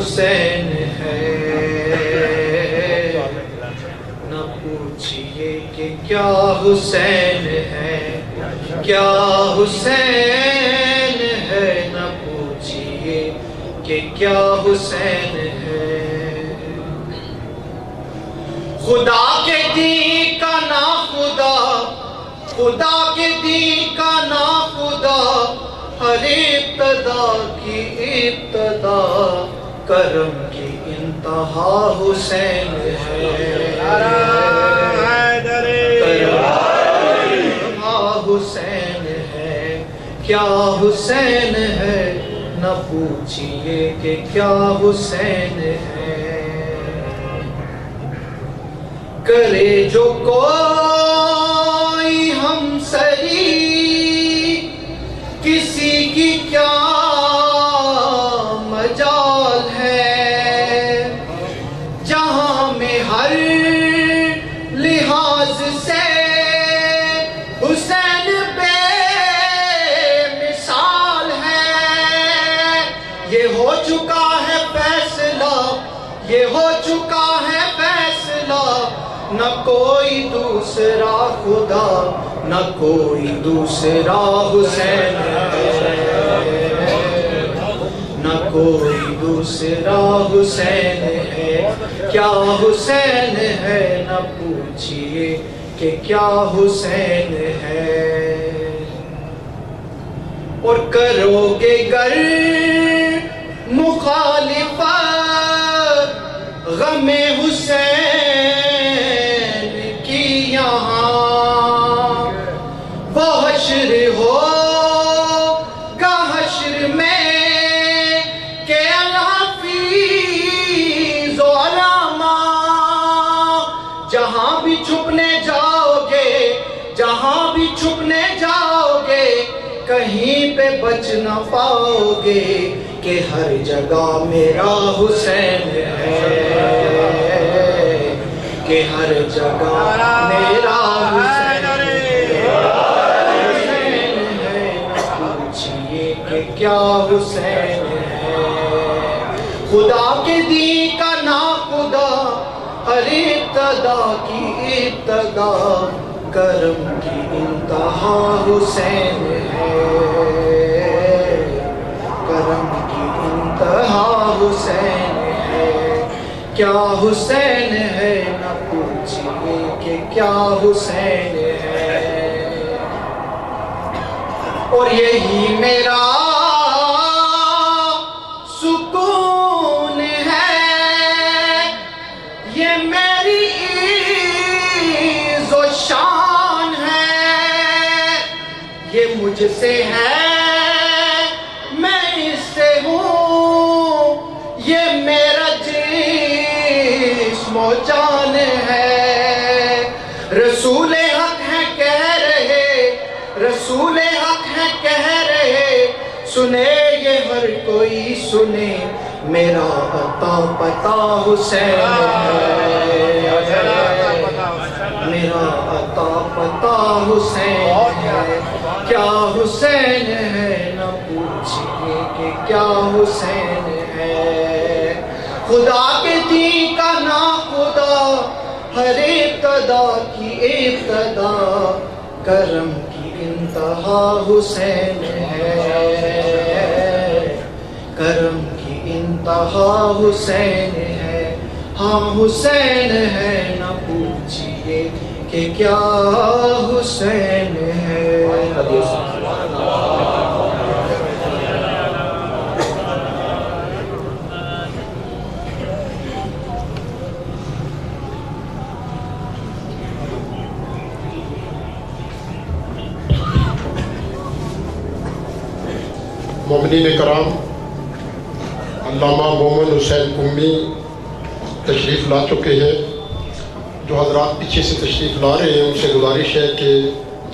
حسین ہے، نہ پوچھئے کہ کیا حسین ہے، کیا حسین ہے، نہ پوچھئے کہ کیا حسین ہے۔ خدا کے دین کا نا خدا، خدا کے دین کا نا خدا، ہر ابتدا کی ابتدا، کرم کی انتہا حسین ہے، حسین ہے، کیا حسین ہے، نہ پوچھئے کہ کیا حسین ہے۔ کرے جو کوئی ہم سری، کسی کی کیا مجال ہے، جہاں میں ہر لحاظ سے حسین بے مثال ہے۔ یہ ہو چکا ہے فیصلہ، یہ ہو چکا ہے فیصلہ، نہ کوئی دوسرا خدا، نہ کوئی دوسرا حسین ہے، نہ کوئی دوسرا حسین ہے، کیا حسین ہے، نہ پوچھئے کہ کیا حسین ہے۔ اور کرو گے گر مخالفت غم حسین کی یہاں، وہ حشر ہوگا حشر میں کہ الحفیظ و علامہ، جہاں بھی چھپنے جاؤ گے، جہاں بھی چھپنے جاؤ گے، کہیں پہ بچ نہ پاؤ گے، کہ ہر جگہ میرا حسین ہے، کہ ہر جگہ میرا حسین ہے، نہ پوچھئے کہ کیا حسین ہے۔ خدا کے دین کا نا خدا، ہر ابتدا کی ابتدا، کرم کی انتہا حسین ہے، کرم کی انتہا حسین ہے، کیا حسین ہے، نہ پوچھئے کہ کیا حسین ہے۔ اور یہی میرا سکون ہے، یہ میری عز و شان ہے، یہ مجھ سے ہے میں اس سے ہوں، یہ میرا جسم و جان ہے۔ رسول حق ہے کہہ رہے، رسول حق ہے کہہ رہے، سنے یہ ہر کوئی سنے، میرا عطا پتا حسین ہے، میرا عطا پتا حسین ہے، کیا حسین ہے، نہ پوچھئے کہ کیا حسین ہے۔ خدا کے دین کا نا خدا، ہر ابتدا کی ابتدا، کرم کی انتہا حسین ہے، کرم کی انتہا حسین ہے، ہاں حسین ہے، نہ پوچھئے کہ کیا حسین ہے۔ مومنین کرام، علامہ مومن حسین قمی تشریف لا چکے ہیں۔ جو حضرات پیچھے سے تشریف لا رہے ہیں ان سے گزارش ہے کہ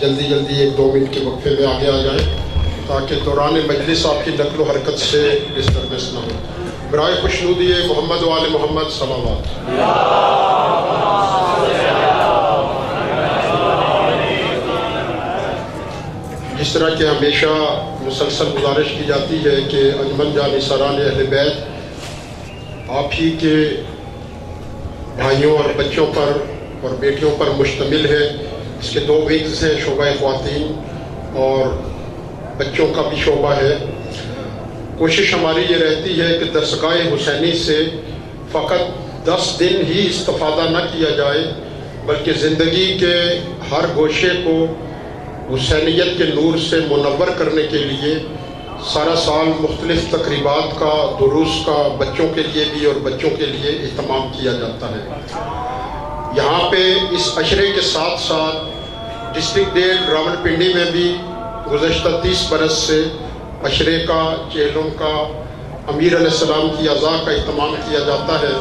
جلدی جلدی 1-2 منٹ کے وقفے میں آگے آ جائیں، تاکہ دوران مجلس آپ کی نقل و حرکت سے ڈسٹربنس نہ ہو۔ برائے خوشنودی محمد و آل محمد صلوات۔ جس طرح کہ ہمیشہ مسلسل گزارش کی جاتی ہے کہ انجمن جان سران اہل بیت آپ ہی کے بھائیوں اور بچوں پر اور بیٹیوں پر مشتمل ہے. اس کے 2 ونگز ہیں, شعبہ خواتین اور بچوں کا بھی شعبہ ہے. کوشش ہماری یہ رہتی ہے کہ درسگاہ حسینی سے فقط 10 دن ہی استفادہ نہ کیا جائے بلکہ زندگی کے ہر گوشے کو حسینیت کے نور سے منور کرنے کے لیے سارا سال مختلف تقریبات کا, دروس کا بچوں کے لیے بھی اور بچوں کے لیے اہتمام کیا جاتا ہے. یہاں پہ اس عشرے کے ساتھ ساتھ ڈسٹرکٹ ڈیل راولپنڈی میں بھی گزشتہ 30 برس سے عشرے کا, چہلم کا, امیر علیہ السلام کی عزا کا اہتمام کیا جاتا ہے.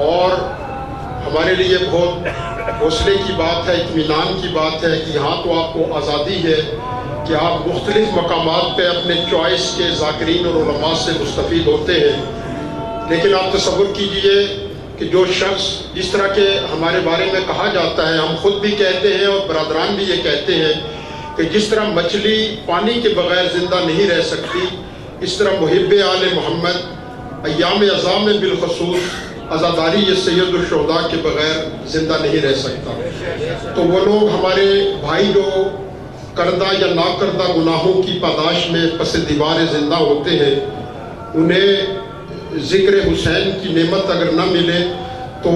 اور ہمارے لیے بہت حوصلے کی بات ہے, اطمینان کی بات ہے کہ یہاں تو آپ کو آزادی ہے کہ آپ مختلف مقامات پہ اپنے چوائس کے ذاکرین اور علماء سے مستفید ہوتے ہیں. لیکن آپ تصور کیجئے کہ جو شخص جس طرح کے ہمارے بارے میں کہا جاتا ہے, ہم خود بھی کہتے ہیں اور برادران بھی یہ کہتے ہیں کہ جس طرح مچھلی پانی کے بغیر زندہ نہیں رہ سکتی, اس طرح محب آل محمد ایام عزا میں بالخصوص عزاداری یہ سید الشہداء کے بغیر زندہ نہیں رہ سکتا. تو وہ لوگ ہمارے بھائی جو کردہ یا ناکردہ گناہوں کی پاداش میں پس دیوار زندہ ہوتے ہیں, انہیں ذکر حسین کی نعمت اگر نہ ملے تو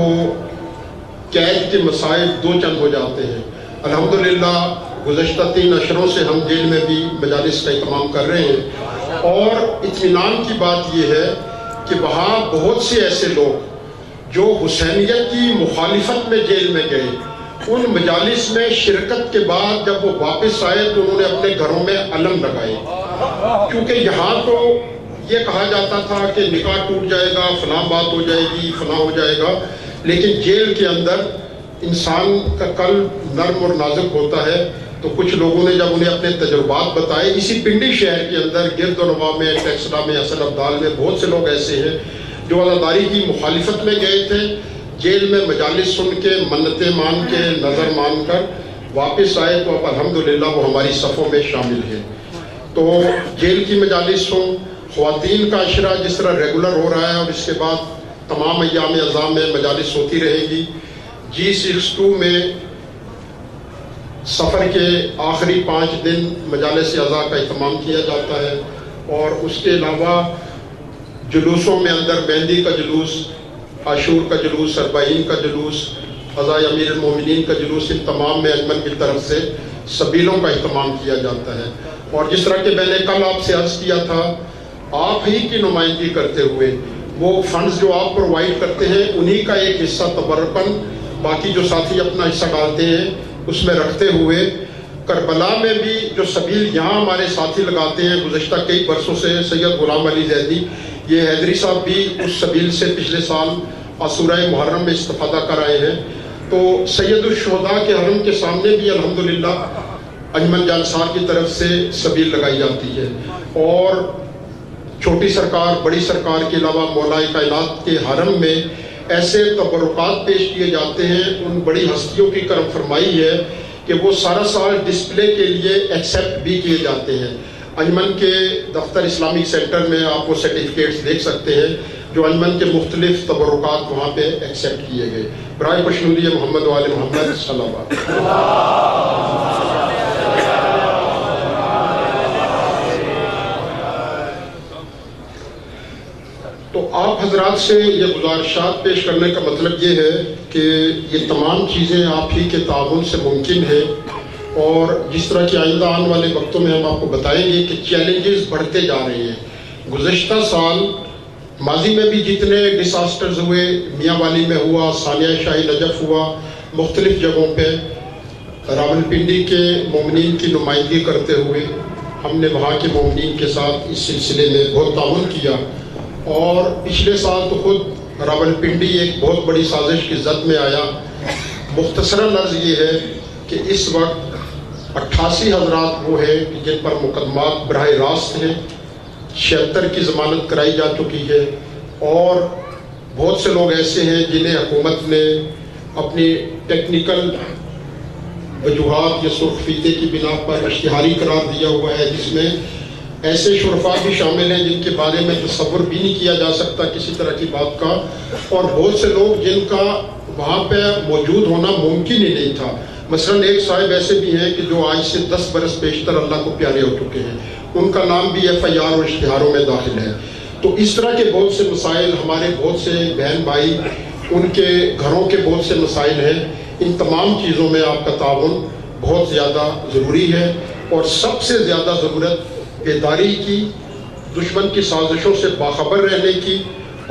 قید کے مصائب 2 چند ہو جاتے ہیں. الحمدللہ گزشتہ 3 عشروں سے ہم جیل میں بھی مجالس کا اہتمام کر رہے ہیں. اور اطمینان کی بات یہ ہے کہ وہاں بہت سے ایسے لوگ جو حسینیت کی مخالفت میں جیل میں گئے, ان مجالس میں شرکت کے بعد جب وہ واپس آئے تو انہوں نے اپنے گھروں میں علم لگائے. کیونکہ یہاں تو یہ کہا جاتا تھا کہ نکاح ٹوٹ جائے گا, فلاں بات ہو جائے گی, فلاں ہو جائے گا, لیکن جیل کے اندر انسان کا قلب نرم اور نازک ہوتا ہے. تو کچھ لوگوں نے جب انہیں اپنے تجربات بتائے, اسی پنڈی شہر کے اندر گرد و نواح میں, ٹیکسلا میں, اصل ابدال میں بہت سے لوگ ایسے ہیں جو عزاداری کی مخالفت میں گئے تھے, جیل میں مجالس سن کے, منتیں مان کے, نظر مان کر واپس آئے, تو اب الحمدللہ وہ ہماری صفوں میں شامل ہیں. تو جیل کی مجالس ہوں, خواتین کا عشرہ جس طرح ریگولر ہو رہا ہے اور اس کے بعد تمام ایام عزا میں مجالس ہوتی رہے گی. G62 میں سفر کے آخری 5 دن مجالس عزا کا اہتمام کیا جاتا ہے. اور اس کے علاوہ جلوسوں میں اندر مہندی کا جلوس, عاشور کا جلوس, اربعین کا جلوس, عزائے امیر المومنین کا جلوس, ان تمام میں انجمن کی طرف سے سبیلوں کا اہتمام کیا جاتا ہے. اور جس طرح کہ میں نے کل آپ سے عرض کیا تھا, آپ ہی کی نمائندگی کرتے ہوئے وہ فنڈز جو آپ پرووائڈ کرتے ہیں انہی کا ایک حصہ تبرکاً باقی جو ساتھی اپنا حصہ ڈالتے ہیں اس میں رکھتے ہوئے کربلا میں بھی جو سبیل یہاں ہمارے ساتھی لگاتے ہیں گزشتہ کئی برسوں سے, سید غلام علی زیدی, یہ حیدری صاحب بھی اس سبیل سے پچھلے سال عاشورہ محرم میں استفادہ کر آئے ہیں. تو سید الشہداء کے حرم کے سامنے بھی الحمدللہ انجمن جانصار کی طرف سے سبیل لگائی جاتی ہے. اور چھوٹی سرکار, بڑی سرکار کے علاوہ مولا کائنات کے حرم میں ایسے تبرکات پیش کیے جاتے ہیں. ان بڑی ہستیوں کی کرم فرمائی ہے کہ وہ سارا سال ڈسپلے کے لیے ایکسیپٹ بھی کیے جاتے ہیں. انجمن کے دفتر اسلامک سینٹر میں آپ وہ سرٹیفکیٹس دیکھ سکتے ہیں جو انجمن کے مختلف تبرکات وہاں پہ ایکسیپٹ کیے گئے. برائے خوشنودی محمد و آل محمد صلی اللہ علیہ وسلم. تو آپ حضرات سے یہ گزارشات پیش کرنے کا مطلب یہ ہے کہ یہ تمام چیزیں آپ ہی کے تعاون سے ممکن ہے. اور جس طرح کہ آئندہ آنے والے وقتوں میں ہم آپ کو بتائیں گے کہ چیلنجز بڑھتے جا رہے ہیں. گزشتہ سال ماضی میں بھی جتنے ڈیساسٹرز ہوئے, میاں والی میں ہوا, ثانیہ شاہی نجف ہوا, مختلف جگہوں پہ راولپنڈی کے مومنین کی نمائندگی کرتے ہوئے ہم نے وہاں کے مومنین کے ساتھ اس سلسلے میں بہت تعاون کیا. اور پچھلے سال تو خود راولپنڈی ایک بہت بڑی سازش کی زد میں آیا. مختصراً عرض یہ ہے کہ اس وقت 88 حضرات وہ ہیں جن پر مقدمات براہ راست ہیں, 76 کی ضمانت کرائی جا چکی ہے, اور بہت سے لوگ ایسے ہیں جنہیں حکومت نے اپنی ٹیکنیکل وجوہات یا سرخ فیتے کی بنا پر اشتہاری قرار دیا ہوا ہے, جس میں ایسے شرفاء بھی شامل ہیں جن کے بارے میں تصور بھی نہیں کیا جا سکتا کسی طرح کی بات کا، اور بہت سے لوگ جن کا وہاں پہ موجود ہونا ممکن ہی نہیں تھا۔ مثلاً ایک صاحب ایسے بھی ہیں کہ جو آج سے 10 برس بیشتر اللہ کو پیارے ہو چکے ہیں، ان کا نام بھی FIR اور اشتہاروں میں داخل ہے۔ تو اس طرح کے بہت سے مسائل، ہمارے بہت سے بہن بھائی ان کے گھروں کے بہت سے مسائل ہیں، ان تمام چیزوں میں آپ کا تعاون بہت زیادہ ضروری ہے، اور سب سے زیادہ ضرورت بیداری کی، دشمن کی سازشوں سے باخبر رہنے کی،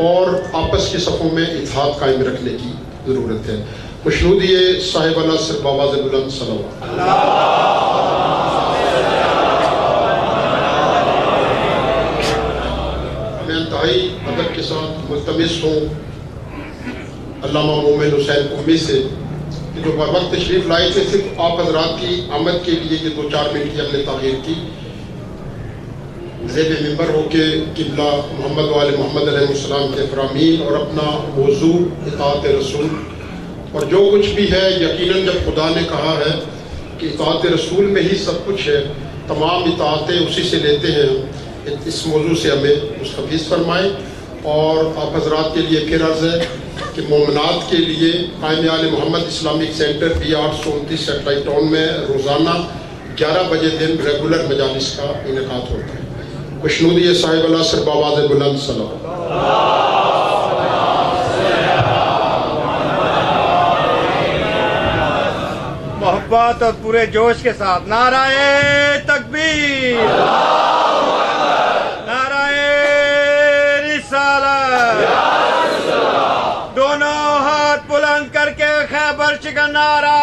اور آپس کی صفوں میں اتحاد قائم رکھنے کی ضرورت ہے۔ مشنودی صاحب اللہ صرف آواز بلند صلوات۔ میں انتہائی ادب کے ساتھ ملتمس ہوں علامہ مومن حسین قمی سے کہ جو بر وقت تشریف لائے تھے، صرف آپ حضرات کی آمد کے لیے یہ 2-4 منٹ کی ہم نے تاخیر کی، زیب ممبر ہو کے قبلہ محمد و آل محمد علیہ السلام کے فرامین اور اپنا موضوع اطاعت رسول، اور جو کچھ بھی ہے یقیناً جب خدا نے کہا ہے کہ اطاعت رسول میں ہی سب کچھ ہے، تمام اطاعتیں اسی سے لیتے ہیں، اس موضوع سے ہمیں مستفیض فرمائیں۔ اور آپ حضرات کے لیے پھر عرض ہے کہ مومنات کے لیے قائم آل محمد اسلامک سینٹر پی 829 سیٹلائٹ ٹاؤن میں روزانہ 11 بجے دن ریگولر مجالس کا انعقاد ہوتا ہے۔ مشنودی صاحب اللہ صرف آواز بلند صلوات۔ محبت اور پورے جوش کے ساتھ نعرہ تکبیر، نعرہ رسالت، دونوں ہاتھ بلند کر کے خیبر شکن نعرہ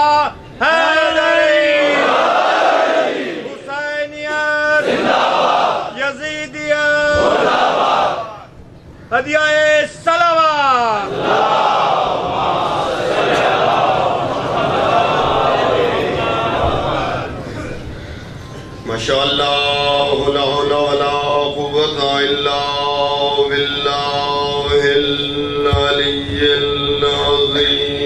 حیدری، حسینیت، یزیدیت، ہدیہ صلوات۔ ماشاءاللہ لا حول ولا قوة الا باللہ العلی العظیم۔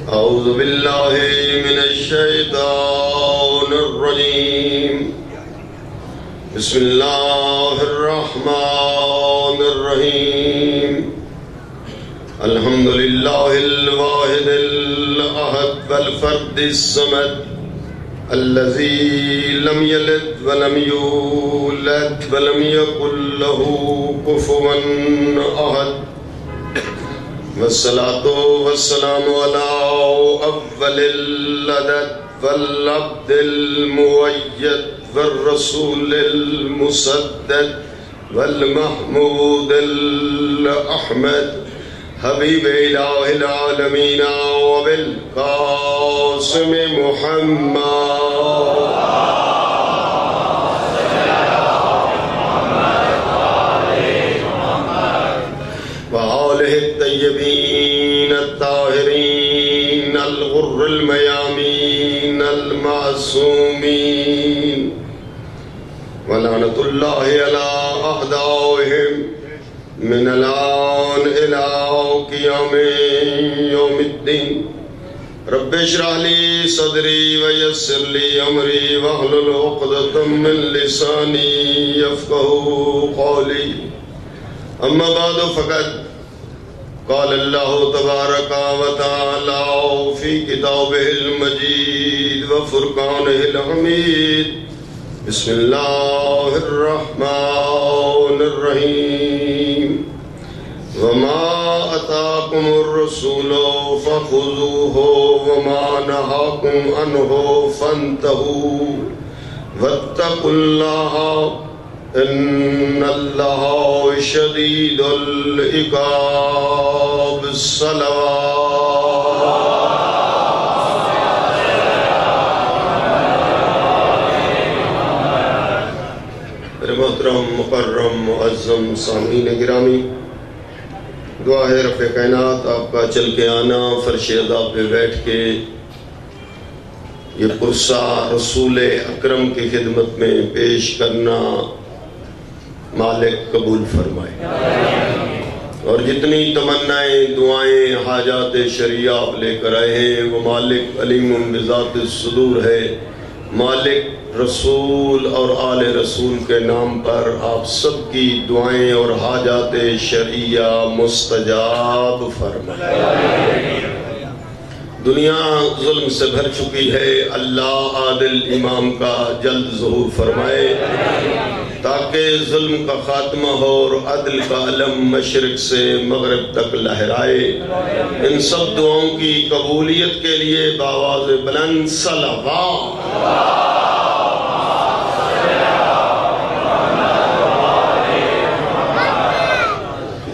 اعوذ باللہ من الشیطان الرجیم، بسم اللہ الرحمن الرحیم۔ الحمد للہ الواحد الأحد والفرد الصمد الذي لم يلد ولم يولد ولم يكن له كفوا أحد، والصلاة والسلام على أول العدد والعبد المؤيد والرسول المسدد والمحمود الأحمد، حبیب الہ العالمین وبالقاسم محمد وآلہ الطیبین الطاہرین الغر المیامین المعصومین، ولعنۃ اللہ علی اعدائہم من الآن إلى قیام یوم الدین۔ رب اشرح لی صدری ویسر لی امری واحلل عقدۃ من لسانی یفقہوا قولی، اما بعد فقد قال اللہ تبارک و تعالی فی کتابہ المجید وفرقانہ الحمید۔ بسم اللہ الرحمن الرحیم، وما اتاکم الرسول فخذوہ وما نہاکم عنہ فانتہوا واتقوا اللہ ان اللہ شدید العقاب۔ صلوات۔ محترم مکرم معظم سامعین گرامی، دعا ہے رب کائنات آپ کا چل کے آنا، فرش ادا پہ بیٹھ کے یہ پرسہ رسول اکرم کی خدمت میں پیش کرنا مالک قبول فرمائے، اور جتنی تمنائیں دعائیں حاجات شرعیہ آپ لے کر آئے ہیں وہ مالک علیم بذات الصدور ہے، مالک رسول اور آل رسول کے نام پر آپ سب کی دعائیں اور حاجات شرعیہ مستجاب فرمائے۔ دنیا ظلم سے بھر چکی ہے، اللہ عادل امام کا جلد ظہور فرمائے تاکہ ظلم کا خاتمہ ہو اور عدل کا علم مشرق سے مغرب تک لہرائے۔ ان سب دعاؤں کی قبولیت کے لیے بآواز بلند صلوات۔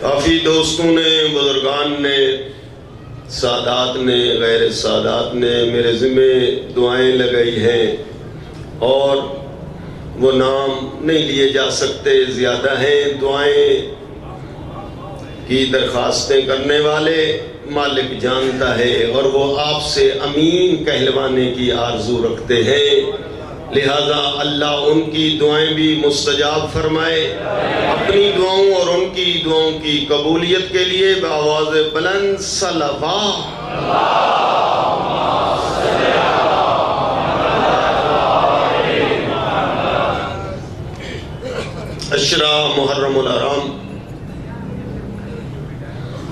کافی دوستوں نے، بزرگان نے، سادات نے، غیر سادات نے میرے ذمہ دعائیں لگائی ہیں، اور وہ نام نہیں لیے جا سکتے، زیادہ ہیں۔ دعائیں کی درخواستیں کرنے والے مالک جانتا ہے، اور وہ آپ سے امین کہلوانے کی آرزو رکھتے ہیں، لہذا اللہ ان کی دعائیں بھی مستجاب فرمائے۔ اپنی دعاؤں اور ان کی دعاؤں کی قبولیت کے لیے بآواز بلند صلوات۔ عشرہ محرم الحرام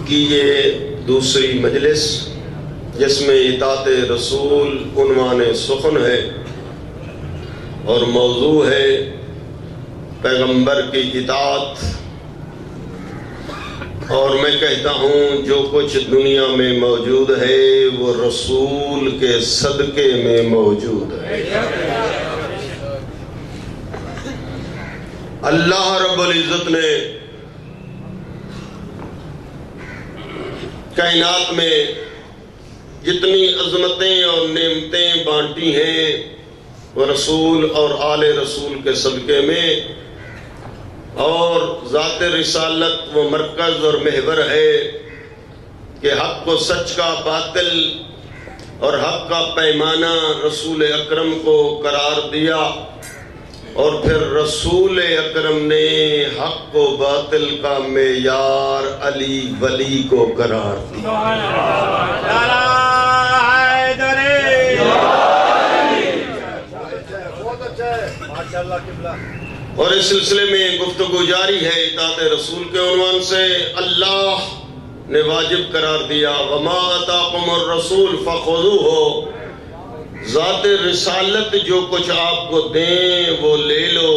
کی یہ دوسری مجلس، جس میں اطاعت رسول عنوان سخن ہے اور موضوع ہے پیغمبر کی اطاعت، اور میں کہتا ہوں جو کچھ دنیا میں موجود ہے وہ رسول کے صدقے میں موجود ہے۔ اللہ رب العزت نے کائنات میں جتنی عظمتیں اور نعمتیں بانٹی ہیں وہ رسول اور آل رسول کے صدقے میں، اور ذات رسالت وہ مرکز اور محور ہے کہ حق کو سچ کا باطل اور حق کا پیمانہ رسول اکرم کو قرار دیا، اور پھر رسول اکرم نے حق و باطل کا معیار علی ولی کو قرار دیا۔ اور اس سلسلے میں گفتگو جاری ہے اطاعت رسول کے عنوان سے۔ اللہ نے واجب قرار دیا وما آتاکم الرسول فخذوہ، ذات رسالت جو کچھ آپ کو دیں وہ لے لو،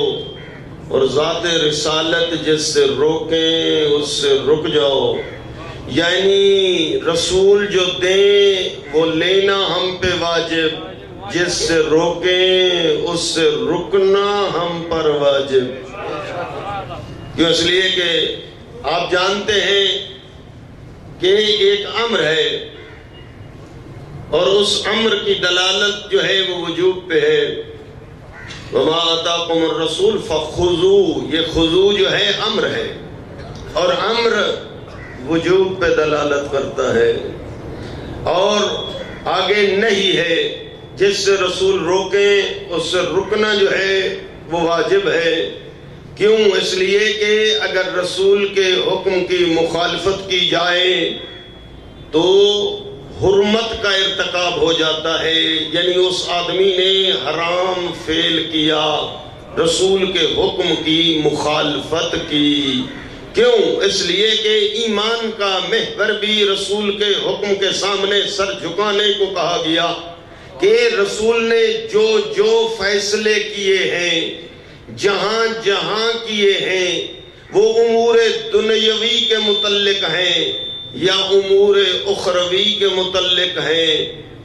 اور ذات رسالت جس سے روکیں اس سے رک جاؤ۔ یعنی رسول جو دیں وہ لینا ہم پہ واجب، جس سے روکیں اس سے رکنا ہم پر واجب۔ کیوں؟ اس لیے کہ آپ جانتے ہیں کہ ایک امر ہے، اور اس امر کی دلالت جو ہے وہ وجوب پہ ہے۔ وما آتاکم الرسول فخذوہ، یہ خضوع جو ہے امر ہے، اور امر وجوب پہ دلالت کرتا ہے، اور آگے نہیں ہے جس سے رسول روکیں اس سے رکنا جو ہے وہ واجب ہے۔ کیوں؟ اس لیے کہ اگر رسول کے حکم کی مخالفت کی جائے تو حرمت کا ارتکاب ہو جاتا ہے، یعنی اس آدمی نے حرام فعل کیا، رسول کے حکم کی مخالفت کی۔ کیوں؟ اس لیے کہ ایمان کا محور بھی رسول کے حکم کے سامنے سر جھکانے کو کہا گیا، کہ رسول نے جو جو فیصلے کیے ہیں، جہاں جہاں کیے ہیں، وہ امور دنیاوی کے متعلق ہیں یا امور اخروی کے متعلق ہیں،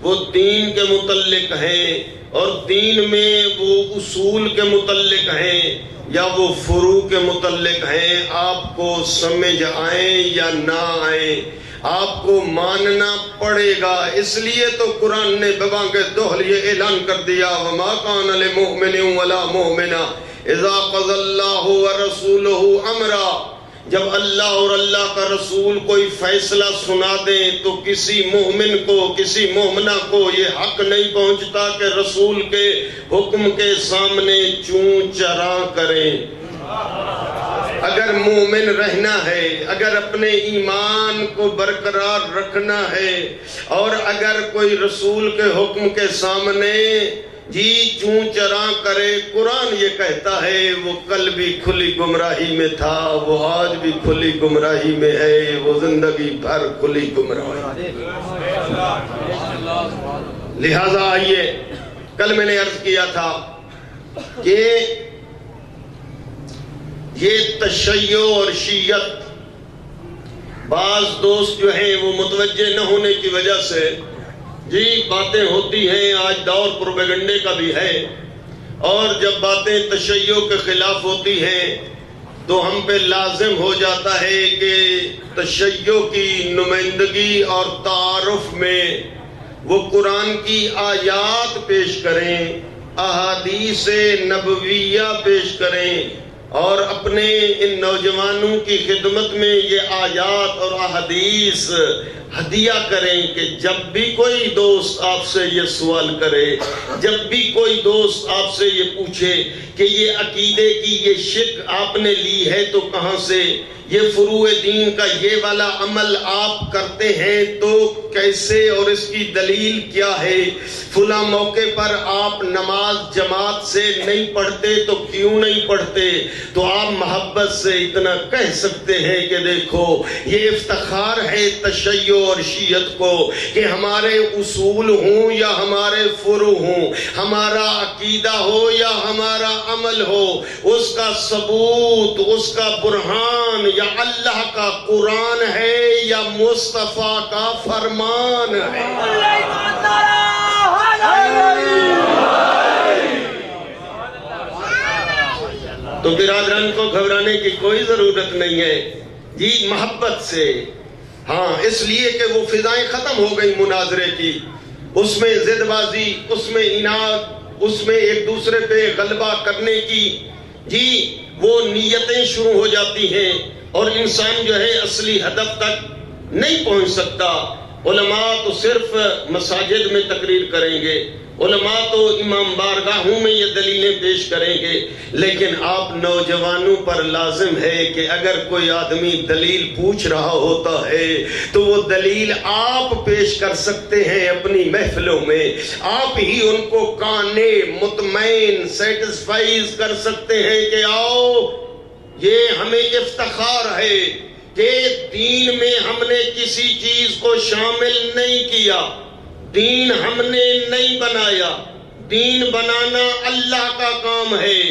وہ دین کے متعلق ہیں، اور دین میں وہ اصول کے متعلق ہیں یا وہ فروع کے متعلق ہیں۔ آپ کو سمجھ آئیں یا نہ آئیں، آپ کو ماننا پڑے گا۔ اس لیے تو قرآن نے ببانگ دوہل یہ اعلان کر دیا وما کان لمؤمن ولا مؤمنہ اذا قضى اللہ ورسولہ امرا، جب اللہ اور اللہ کا رسول کوئی فیصلہ سنا دیں تو کسی مومن کو، کسی مومنہ کو یہ حق نہیں پہنچتا کہ رسول کے حکم کے سامنے چون چراں کریں۔ اگر مومن رہنا ہے، اگر اپنے ایمان کو برقرار رکھنا ہے، اور اگر کوئی رسول کے حکم کے سامنے جی چوں چراں کرے قرآن یہ کہتا ہے وہ کل بھی کھلی گمراہی میں تھا، وہ آج بھی کھلی گمراہی میں ہے، وہ زندگی بھر کھلی گمراہی۔ لہذا آئیے، کل میں نے عرض کیا تھا کہ یہ تشیع اور شیعت، بعض دوست جو ہیں وہ متوجہ نہ ہونے کی وجہ سے جی باتیں ہوتی ہیں، آج دور پروپیگنڈے کا بھی ہے، اور جب باتیں تشیع کے خلاف ہوتی ہیں تو ہم پہ لازم ہو جاتا ہے کہ تشیع کی نمائندگی اور تعارف میں وہ قرآن کی آیات پیش کریں، احادیث نبویہ پیش کریں، اور اپنے ان نوجوانوں کی خدمت میں یہ آیات اور احادیث ہدیہ کریں کہ جب بھی کوئی دوست آپ سے یہ سوال کرے، جب بھی کوئی دوست آپ سے یہ پوچھے کہ یہ عقیدے کی یہ شک آپ نے لی ہے تو کہاں سے، یہ فروع دین کا یہ والا عمل آپ کرتے ہیں تو کیسے اور اس کی دلیل کیا ہے، فلاں موقع پر آپ نماز جماعت سے نہیں پڑھتے تو کیوں نہیں پڑھتے، تو آپ محبت سے اتنا کہہ سکتے ہیں کہ دیکھو یہ افتخار ہے تشیع اور شیعت کو کہ ہمارے اصول ہوں یا ہمارے فروع ہوں، ہمارا عقیدہ ہو یا ہمارا عمل ہو، اس کا ثبوت، اس کا برہان یا اللہ کا قرآن ہے یا مصطفیٰ کا فرمان ہے۔ تو برادران کو گھبرانے کی کوئی ضرورت نہیں ہے جی، محبت سے، ہاں اس لیے کہ وہ فضائیں ختم ہو گئی مناظرے کی، اس میں ضد بازی، اس میں اناد، اس میں ایک دوسرے پہ غلبہ کرنے کی جی وہ نیتیں شروع ہو جاتی ہیں، اور انسان جو ہے اصلی ہدف تک نہیں پہنچ سکتا۔ علماء تو صرف مساجد میں تقریر کریں گے، علماء تو امام بارگاہوں میں یہ دلیلیں پیش کریں گے، لیکن آپ نوجوانوں پر لازم ہے کہ اگر کوئی آدمی دلیل پوچھ رہا ہوتا ہے تو وہ دلیل آپ پیش کر سکتے ہیں اپنی محفلوں میں، آپ ہی ان کو قانے مطمئن سیٹسفائز کر سکتے ہیں کہ آؤ یہ ہمیں افتخار ہے کہ دین میں ہم نے کسی چیز کو شامل نہیں کیا، دین ہم نے نہیں بنایا، دین بنانا اللہ کا کام ہے،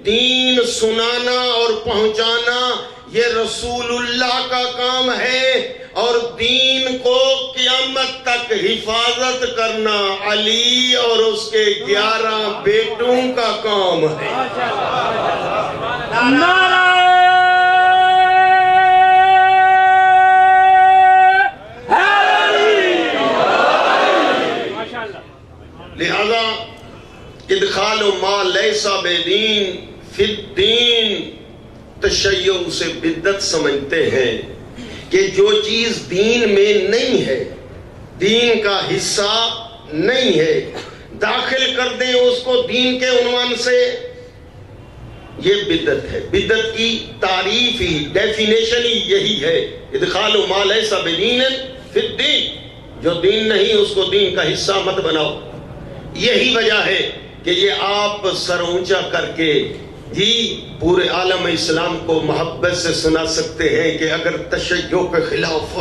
دین سنانا اور پہنچانا یہ رسول اللہ کا کام ہے، اور دین کو قیامت تک حفاظت کرنا علی اور اس کے 11 بیٹوں کا کام ہے۔ لہذا ادخال ما لیس بدین فی الدین، تشیع سے بدعت سمجھتے ہیں کہ جو چیز دین میں نہیں ہے، دین کا حصہ نہیں ہے، داخل کر دیں اس کو دین کے عنوان سے، یہ بدعت ہے۔ بدعت کی تعریف ہی، ڈیفینیشن ہی یہی ہے، ادخال ما لیس بدین فی الدین، جو دین نہیں اس کو دین کا حصہ مت بناؤ۔ یہی وجہ ہے کہ یہ آپ سر اونچا کر کے جی پورے عالم اسلام کو محبت سے سنا سکتے ہیں کہ اگر تشیع کے خلاف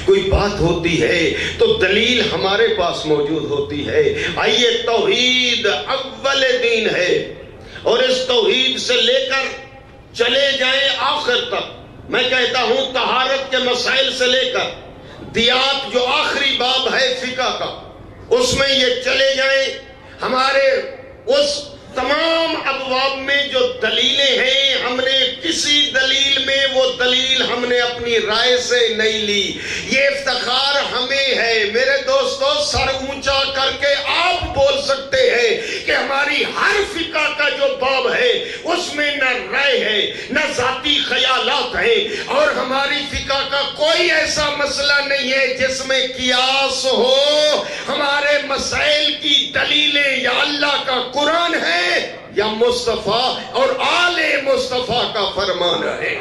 کوئی بات ہوتی ہے تو دلیل ہمارے پاس موجود ہوتی ہے۔ آئیے، توحید اول دین ہے، اور اس توحید سے لے کر چلے جائیں آخر تک، میں کہتا ہوں طہارت کے مسائل سے لے کر دیات جو آخری باب ہے فقہ کا، اس میں یہ چلے جائیں، ہمارے اس تمام ابواب میں جو دلیلیں ہیں، ہم نے کسی دلیل میں وہ دلیل ہم نے اپنی رائے سے نہیں لی، یہ افتخار ہمیں ہے۔ میرے دوستو، سر اونچا کر کے آپ بول سکتے ہیں کہ ہماری ہر فقہ کا جو باب ہے اس میں نہ رائے ہے نہ ذاتی خیالات ہیں، اور ہماری فقہ کا کوئی ایسا مسئلہ نہیں ہے جس میں قیاس ہو، ہمارے مسائل کی دلیلیں یا اللہ کا قرآن ہے یا مصطفیٰ اور آل مصطفیٰ کا فرمان ہے۔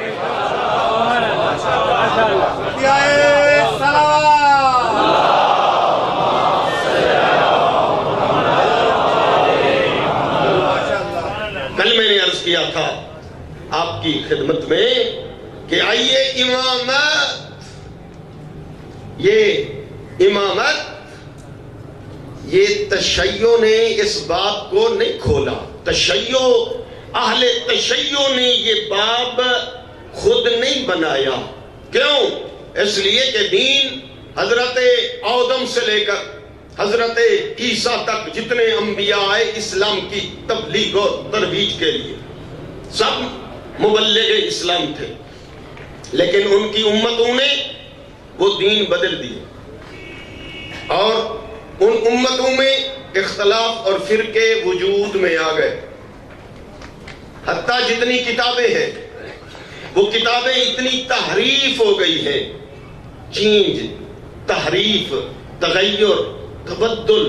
تھا آپ کی خدمت میں کہ آئیے امامت یہ تشیع نے اس باب کو نہیں کھولا. اہل تشیع نے یہ باب خود نہیں بنایا. کیوں؟ اس لیے کہ دین حضرت آدم سے لے کر حضرت عیسیٰ تک جتنے انبیاء آئے اسلام کی تبلیغ اور ترویج کے لیے سب مبلغ اسلام تھے، لیکن ان کی امتوں نے وہ دین بدل دیے اور ان امتوں میں اختلاف اور فرقے وجود میں آ گئے. حتیٰ جتنی کتابیں ہیں وہ کتابیں اتنی تحریف ہو گئی ہیں، چینج، تحریف، تغیر، تبدل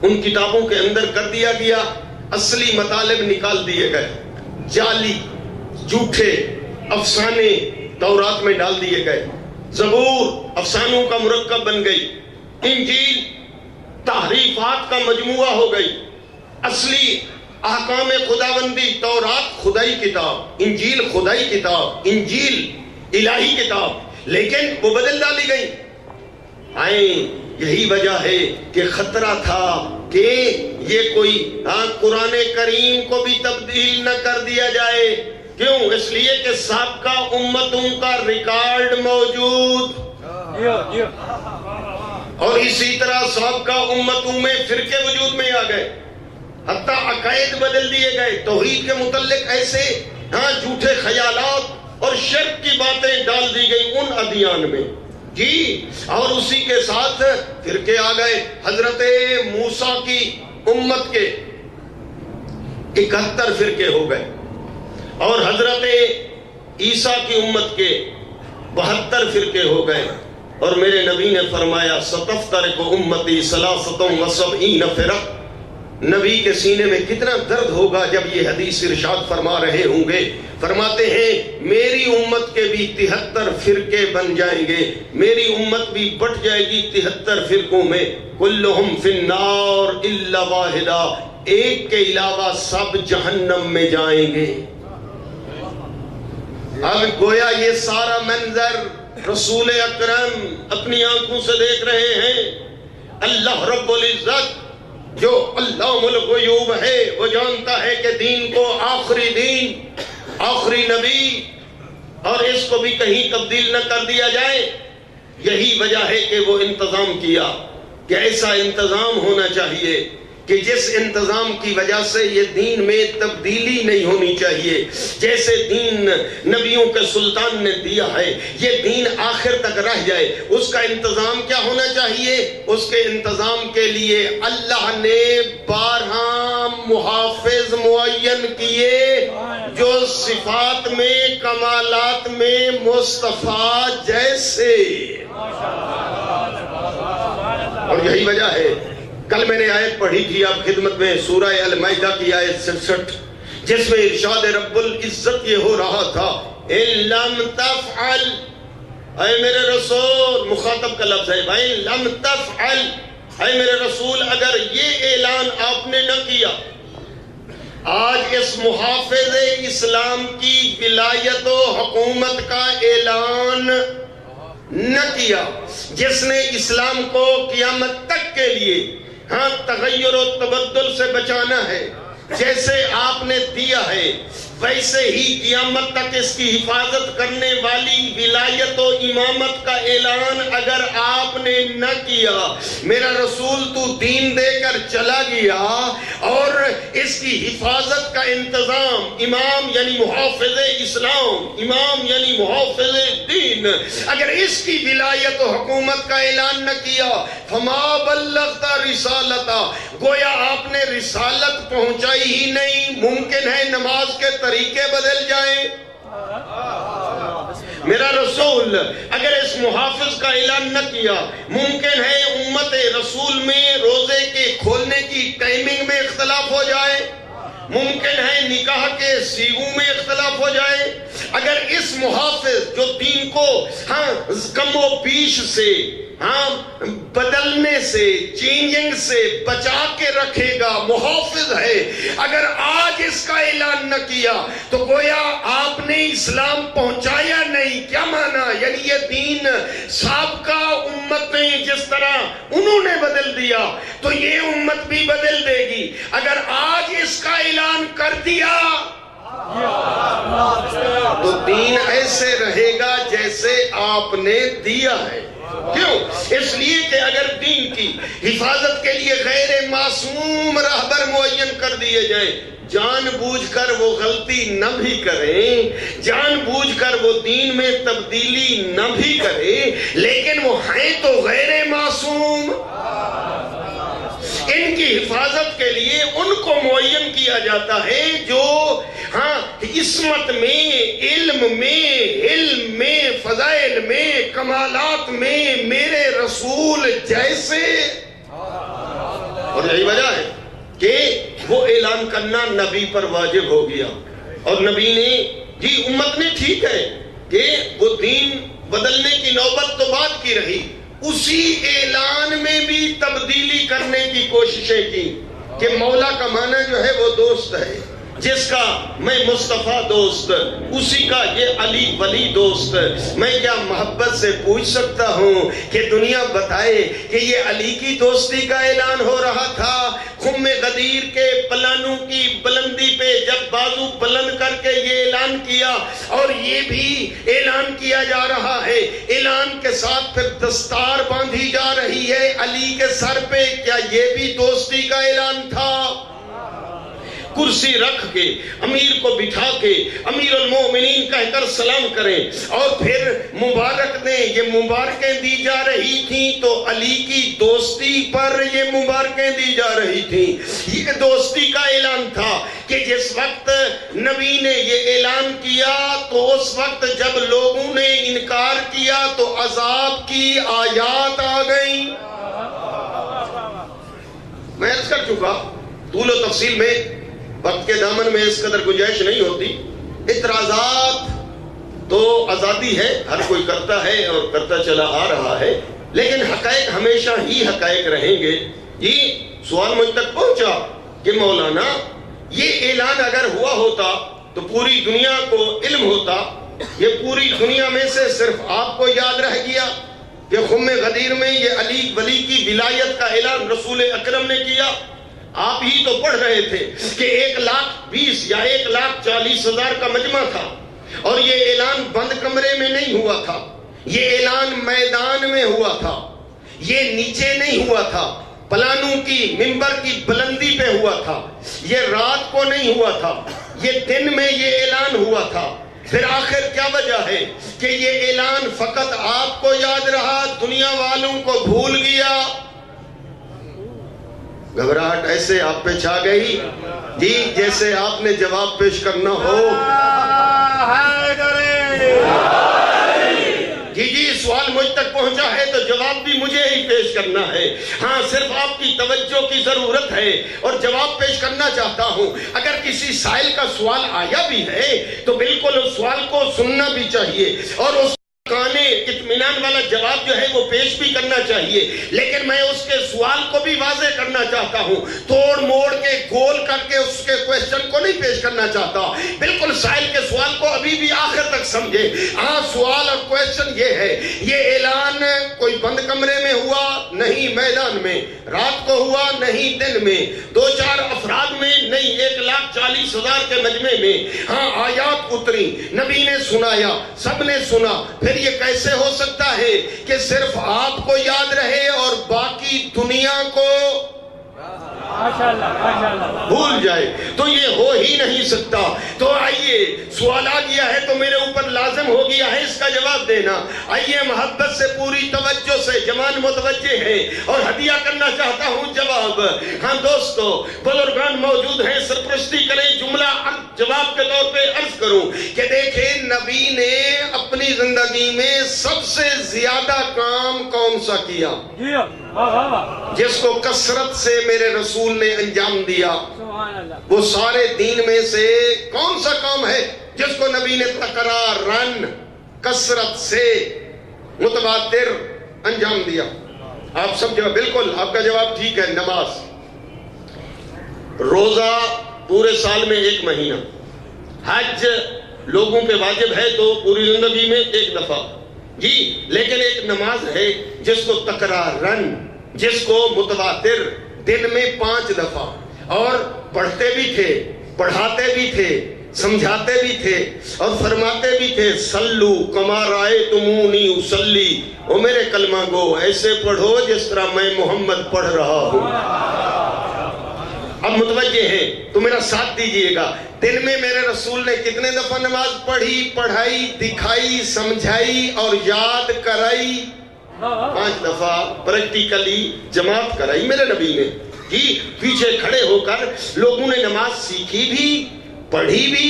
ان کتابوں کے اندر کر دیا گیا. اصلی مطالب نکال دیے گئے، جعلی جھوٹے افسانے تورات میں ڈال دیے گئے. زبور افسانوں کا مرکب بن گئی. انجیل تحریفات کا مجموعہ ہو گئی. اصلی احکام خداوندی تورات خدائی کتاب، انجیل خدائی کتاب، انجیل الہی کتاب، لیکن وہ بدل ڈالی گئی. یہی وجہ ہے کہ خطرہ تھا کہ یہ کوئی قرآن کریم کو بھی تبدیل نہ کر دیا جائے. کیوں؟ اس لیے کہ سابقہ امتوں کا ریکارڈ موجود، اور اسی طرح سابقہ امتوں میں فرقے وجود میں آ گئے. حتیٰ عقائد بدل دیے گئے. توحید کے متعلق ایسے جھوٹے خیالات اور شرک کی باتیں ڈال دی گئی ان ادیان میں جی. اور اسی کے ساتھ فرقے آ گئے. حضرت موسیٰ کی امت کے 71 فرقے ہو گئے اور حضرت عیسیٰ کی امت کے 72 فرقے ہو گئے. اور میرے نبی نے فرمایا ستفترق امتی 73 فرق. نبی کے سینے میں کتنا درد ہوگا جب یہ حدیث ارشاد فرما رہے ہوں گے. فرماتے ہیں میری امت کے بھی 73 فرقے بن جائیں گے. میری امت بھی بٹ جائے گی 73 فرقوں میں. کلہم فی النار الا واحدہ، ایک کے علاوہ سب جہنم میں جائیں گے. اب گویا یہ سارا منظر رسول اکرم اپنی آنکھوں سے دیکھ رہے ہیں. اللہ رب العزت جو علام الغیوب ہے وہ جانتا ہے کہ دین کو آخری دین، آخری نبی، اور اس کو بھی کہیں تبدیل نہ کر دیا جائے. یہی وجہ ہے کہ وہ انتظام کیا کہ ایسا انتظام ہونا چاہیے کہ جس انتظام کی وجہ سے یہ دین میں تبدیلی نہیں ہونی چاہیے. جیسے دین نبیوں کے سلطان نے دیا ہے یہ دین آخر تک رہ جائے. اس کا انتظام کیا ہونا چاہیے؟ اس کے انتظام کے لیے اللہ نے 12 محافظ معین کیے جو صفات میں کمالات میں مصطفیٰ جیسے. اور یہی وجہ ہے کل میں نے آیت پڑھی تھی آپ خدمت میں سورہ المائدہ کی آیت 66 جس میں ارشاد رب العزت یہ ہو رہا تھا ان لم تفعل، اے میرے رسول، مخاطب کا لفظ ہے بھائی، لم تفعل، اے میرے رسول اگر یہ اعلان آپ نے نہ کیا، آج اس محافظ اسلام کی ولایت و حکومت کا اعلان نہ کیا، جس نے اسلام کو قیامت تک کے لیے تغیر و تبدل سے بچانا ہے، جیسے آپ نے دیا ہے ویسے ہی قیامت تک اس کی حفاظت کرنے والی ولایت و امامت کا اعلان اگر آپ نے نہ کیا، میرا رسول تو دین دے کر چلا گیا اور اس کی حفاظت کا انتظام، امام یعنی محافظ اسلام، امام یعنی محافظ دین، اگر اس کی ولایت و حکومت کا اعلان نہ کیا فما بلغت رسالتا، گویا آپ نے رسالت پہنچائی ہی نہیں. ممکن ہے نماز کے طریقے بدل جائیں. میرا رسول اگر اس محافظ کا اعلان نہ کیا، ممکن ہے امت رسول میں روزے کے کھولنے کی ٹائمنگ میں اختلاف ہو جائے، ممکن ہے نکاح کے سیغوں میں اختلاف ہو جائے، اگر اس محافظ جو دین کو کم و بیش سے بدلنے سے چینجنگ سے بچا کے رکھے گا محافظ ہے، اگر آج اس کا اعلان نہ کیا تو گویا آپ نے اسلام پہنچایا نہیں۔ کیا مانا؟ یعنی یہ دین سابقہ امتیں جس طرح انہوں نے بدل دیا تو یہ امت بھی بدل دے گی۔ اگر آج اس کا اعلان کر دیا تو دین ایسے رہے گا جیسے آپ نے دیا ہے۔ کیوں؟ اس لیے کہ اگر دین کی حفاظت کے لیے غیر معصوم راہبر معین کر دیے جائیں، جان بوجھ کر وہ غلطی نہ بھی کریں، جان بوجھ کر وہ دین میں تبدیلی نہ بھی کریں، لیکن وہ ہیں تو غیر معصوم، ان کی حفاظت کے لیے ان کو معین کیا جاتا ہے جو عصمت میں، علم میں، فضائل میں، کمالات میں میرے رسول جیسے۔ اور یہی وجہ ہے کہ وہ اعلان کرنا نبی پر واجب ہو گیا، اور نبی نے امت نے ٹھیک ہے کہ وہ دین بدلنے کی نوبت تو بعد کی رہی، اسی اعلان میں بھی تبدیلی کرنے کی کوششیں کی کہ مولا کا معنی جو ہے وہ دوست ہے، جس کا میں مصطفیٰ دوست، اسی کا یہ علی ولی دوست۔ میں کیا محبت سے پوچھ سکتا ہوں کہ دنیا بتائے کہ یہ علی کی دوستی کا اعلان ہو رہا تھا؟ خم غدیر کے پلانوں کی بلندی پہ جب بازو بلند کر کے یہ اعلان کیا، اور یہ بھی اعلان کیا جا رہا ہے، اعلان کے ساتھ پھر دستار باندھی جا رہی ہے علی کے سر پہ، کیا یہ بھی دوستی کا اعلان تھا؟ کرسی رکھ کے امیر کو بٹھا کے امیر المومنین کہہ کر سلام کریں، اور پھر مبارک دیں، یہ مبارکیں دی جا رہی تھیں تو علی کی دوستی پر یہ مبارکیں دی جا رہی تھیں۔ یہ دوستی کا اعلان تھا کہ جس وقت نبی نے یہ اعلان کیا تو اس وقت جب لوگوں نے انکار کیا تو عذاب کی آیات آ گئیں۔ میں عرض کر چکا، طول و تفصیل میں وقت کے دامن میں اس قدر گنجائش نہیں ہوتی۔ اعتراضات تو آزادی ہے، ہر کوئی کرتا ہے اور کرتا چلا آ رہا ہے، لیکن حقائق ہمیشہ ہی حقائق رہیں گے۔ یہ سوال مجھ تک پہنچا کہ مولانا یہ اعلان اگر ہوا ہوتا تو پوری دنیا کو علم ہوتا، یہ پوری دنیا میں سے صرف آپ کو یاد رہ گیا کہ خم غدیر میں یہ علی ولی کی ولایت کا اعلان رسول اکرم نے کیا۔ آپ ہی تو پڑھ رہے تھے کہ 1,20,000 یا 1,40,000 کا مجمع تھا، اور یہ اعلان بند کمرے میں نہیں ہوا تھا، یہ اعلان میدان میں ہوا تھا، یہ نیچے نہیں ہوا تھا، پلانوں کی منبر کی بلندی پہ ہوا تھا، یہ رات کو نہیں ہوا تھا، یہ دن میں یہ اعلان ہوا تھا۔ پھر آخر کیا وجہ ہے کہ یہ اعلان فقط آپ کو یاد رہا، دنیا والوں کو بھول گیا؟ گھبراہٹ ایسے آپ پہ چھا گئی جیسے آپ نے جواب پیش کرنا ہو۔ جی سوال مجھ تک پہنچا ہے تو جواب بھی مجھے ہی پیش کرنا ہے۔ ہاں صرف آپ کی توجہ کی ضرورت ہے اور جواب پیش کرنا چاہتا ہوں۔ اگر کسی سائل کا سوال آیا بھی ہے تو بالکل اس سوال کو سننا بھی چاہیے اور اس کانے اطمینان والا جواب جو ہے وہ پیش بھی کرنا چاہیے، لیکن میں اس کے سوال کو بھی واضح کرنا چاہتا ہوں، توڑ موڑ کے گول کر کے اس کے کوئسچن کو نہیں پیش کرنا چاہتا۔ بالکل سائل کے سوال کو ابھی بھی آخر تک سمجھے۔ ہاں سوال اور کوئسچن یہ ہے، یہ اعلان کوئی بند کمرے میں ہوا نہیں، میدان میں، رات کو ہوا نہیں، دن میں، 2-4 افراد میں نہیں، 1,40,000 کے مجمع میں۔ ہاں آیات اتری، نبی نے سنایا، سب نے سنا۔ پھر یہ کیسے ہو سکتا ہے کہ صرف آپ کو یاد رہے اور باقی دنیا کو بھول جائے؟ تو یہ ہو ہی نہیں سکتا۔ تو آئیے سوال آ گیا ہے تو میرے اوپر لازم ہو گیا ہے اس کا جواب دینا۔ آئیے محبت سے پوری توجہ سے، جوان متوجہ ہے اور ہدیہ کرنا چاہتا ہوں جواب۔ ہاں دوستو بزرگان موجود ہیں، سرپرستی کریں، جملہ جواب کے طور پہ عرض کروں کہ دیکھیں نبی نے اپنی زندگی میں سب سے زیادہ کام کون سا کیا جس کو کثرت سے میرے رسول نے انجام دیا؟ وہ سارے دین میں سے کون سا کام ہے جس کو نبی نے تکرارن کثرت سے متواتر انجام دیا؟ آپ سب جواب، بالکل آپ کا جواب ٹھیک ہے، نماز۔ روزہ پورے سال میں 1 مہینہ، حج لوگوں پہ واجب ہے تو پوری زندگی میں 1 دفعہ جی، لیکن ایک نماز ہے جس کو تکرارن، جس کو متواتر دن میں 5 دفعہ، اور پڑھتے بھی تھے، پڑھاتے بھی تھے، سمجھاتے بھی تھے اور فرماتے بھی تھے، سلو کما رأیتمونی اصلی، او میرے کلمہ گو ایسے پڑھو جس طرح میں محمد پڑھ رہا ہوں۔ اب متوجہ ہیں تو میرا ساتھ دیجئے گا، دن میں میرے رسول نے کتنے دفعہ نماز پڑھی، پڑھائی، دکھائی، سمجھائی اور یاد کرائی؟ 5 دفعہ پریکٹیکلی جماعت کرائی میرے نبی نے جی، پیچھے کھڑے ہو کر لوگوں نے نماز سیکھی بھی، پڑھی بھی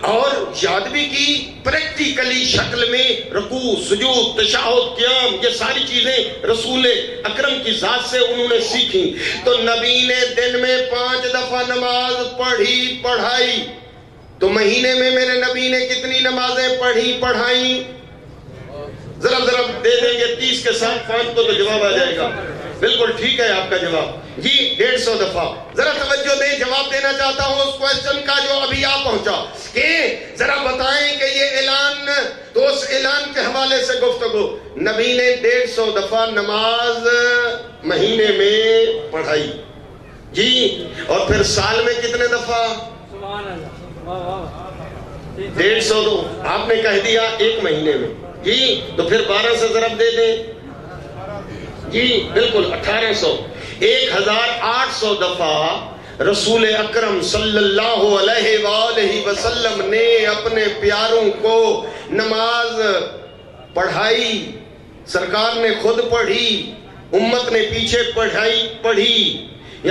اور یاد بھی کی، پریکٹیکلی شکل میں رکوع، سجود، تشہد، قیام، یہ ساری چیزیں رسول اکرم کی ذات سے انہوں نے سیکھی۔ تو نبی نے دن میں 5 دفعہ نماز پڑھی، پڑھائی، تو مہینے میں میرے نبی نے کتنی نمازیں پڑھی، پڑھائیں؟ ذرا دے دیں گے 30 کے ساتھ 5 کو تو جواب آ جائے گا۔ بالکل ٹھیک ہے آپ کا جواب جی، 150 دفعہ۔ ذرا توجہ دیں، جواب دینا چاہتا ہوں اس کوئسچن کا جو ابھی آپ پہنچا، کہ ذرا بتائیں کہ یہ اعلان، تو اس اعلان کے حوالے سے گفتگو، نبی نے 150 دفعہ نماز مہینے میں پڑھائی جی، اور پھر سال میں کتنے دفعہ؟ 150 آپ نے کہہ دیا 1 مہینے میں جی، تو پھر 12 سے ضرب دے دیں جی، بالکل 1800، 1800 دفعہ رسول اکرم صلی اللہ علیہ وآلہ وسلم نے اپنے پیاروں کو نماز پڑھائی۔ سرکار نے خود پڑھی، امت نے پیچھے پڑھی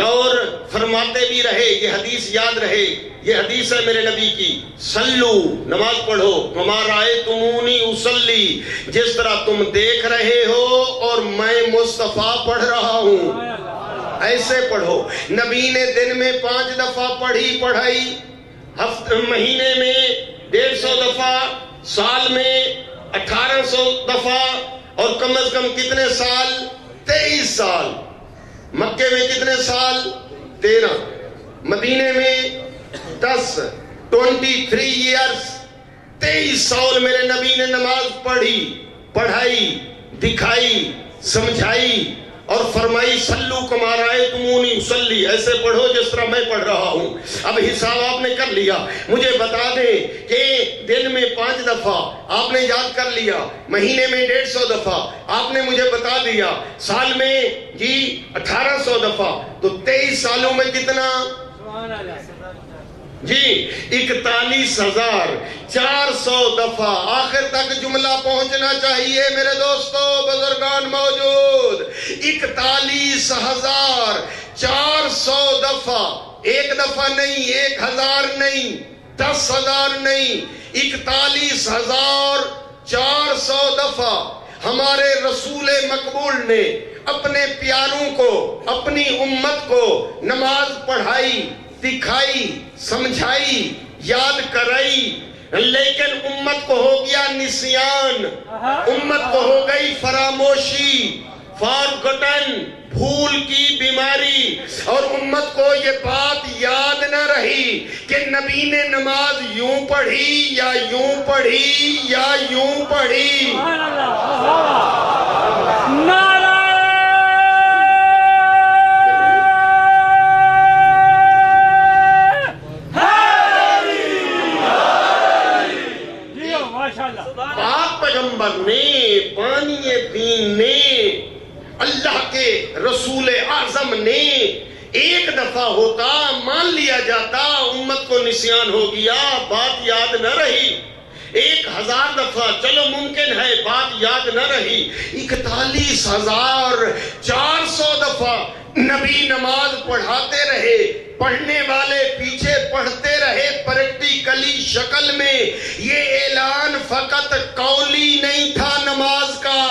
اور فرماتے بھی رہے، یہ حدیث یاد رہے، یہ حدیث ہے میرے نبی کی، سلو نماز پڑھو کما رأیتمونی اصلی، جس طرح تم دیکھ رہے ہو اور میں مصطفیٰ پڑھ رہا ہوں ایسے پڑھو۔ نبی نے دن میں 5 دفعہ پڑھی، پڑھائی، مہینے میں 150 دفعہ، سال میں 1800 دفعہ، اور کم از کم کتنے سال؟ 23 سال۔ مکے میں کتنے سال؟ 13، مدینے میں 10، 23 ایئرز، 23 سال میرے نبی نے نماز پڑھی، پڑھائی، دکھائی، سمجھائی اور فرمائی، سلو کما رأیتمونی اصلی، ایسے پڑھو جس طرح میں پڑھ رہا ہوں۔ اب حساب آپ نے کر لیا، مجھے بتا دیں کہ دن میں 5 دفعہ آپ نے یاد کر لیا، مہینے میں 150 دفعہ آپ نے مجھے بتا دیا، سال میں جی 1800 دفعہ، تو 23 سالوں میں کتنا جی؟ 41,400 دفعہ۔ آخر تک جملہ پہنچنا چاہیے میرے دوستو، بزرگان موجود، 41,400 دفعہ، 1 دفعہ نہیں، 1000 نہیں، 10,000 نہیں، 41,400 دفعہ ہمارے رسول مقبول نے اپنے پیاروں کو، اپنی امت کو نماز پڑھائی، دکھائی، سمجھائی، یاد کرائی، لیکن امت کو ہو گیا نسیان، امت کو ہو گئی فراموشی، فارگٹن، بھول کی بیماری، اور امت کو یہ بات یاد نہ رہی کہ نبی نے نماز یوں پڑھی یا یوں پڑھی یا یوں پڑھی۔ پیغمبر نے، پانی دین نے، اللہ کے رسول اعظم نے 1 دفعہ ہوتا مان لیا جاتا، امت کو نسیان ہو گیا، بات یاد نہ رہی۔ 1000 دفعہ چلو ممکن ہے بات یاد نہ رہی، 41,400 دفعہ نبی نماز پڑھاتے رہے، پڑھنے والے پیچھے پڑھتے رہے پریکٹیکلی شکل میں۔ یہ اعلان فقط قولی نہیں تھا نماز کا،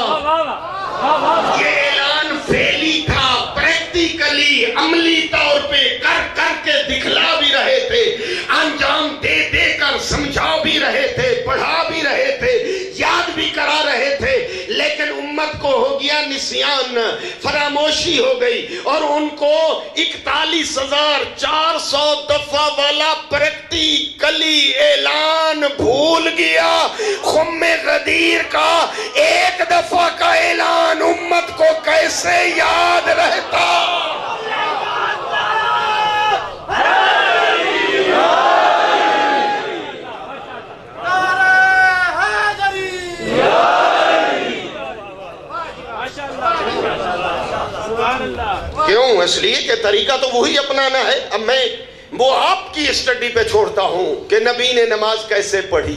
یہ اعلان فعلی تھا، پریکٹیکلی عملی طور پہ کر کر کے دکھلا بھی رہے تھے، انجام دے دے کر سمجھا بھی رہے تھے، پڑھا بھی رہے تھے، یاد بھی کرا رہے تھے، لیکن امت کو ہو گیا نسیان، فراموشی ہو گئی، اور ان کو 41,400 دفعہ والا پریکٹیکلی اعلان بھول گیا۔ خم غدیر کا ایک دفعہ کا اعلان امت کو کیسے یاد رہتا؟ کیوں؟ اس لیے کہ طریقہ تو وہی اپنانا ہے۔ اب میں وہ آپ کی اسٹڈی پہ چھوڑتا ہوں کہ نبی نے نماز کیسے پڑھی،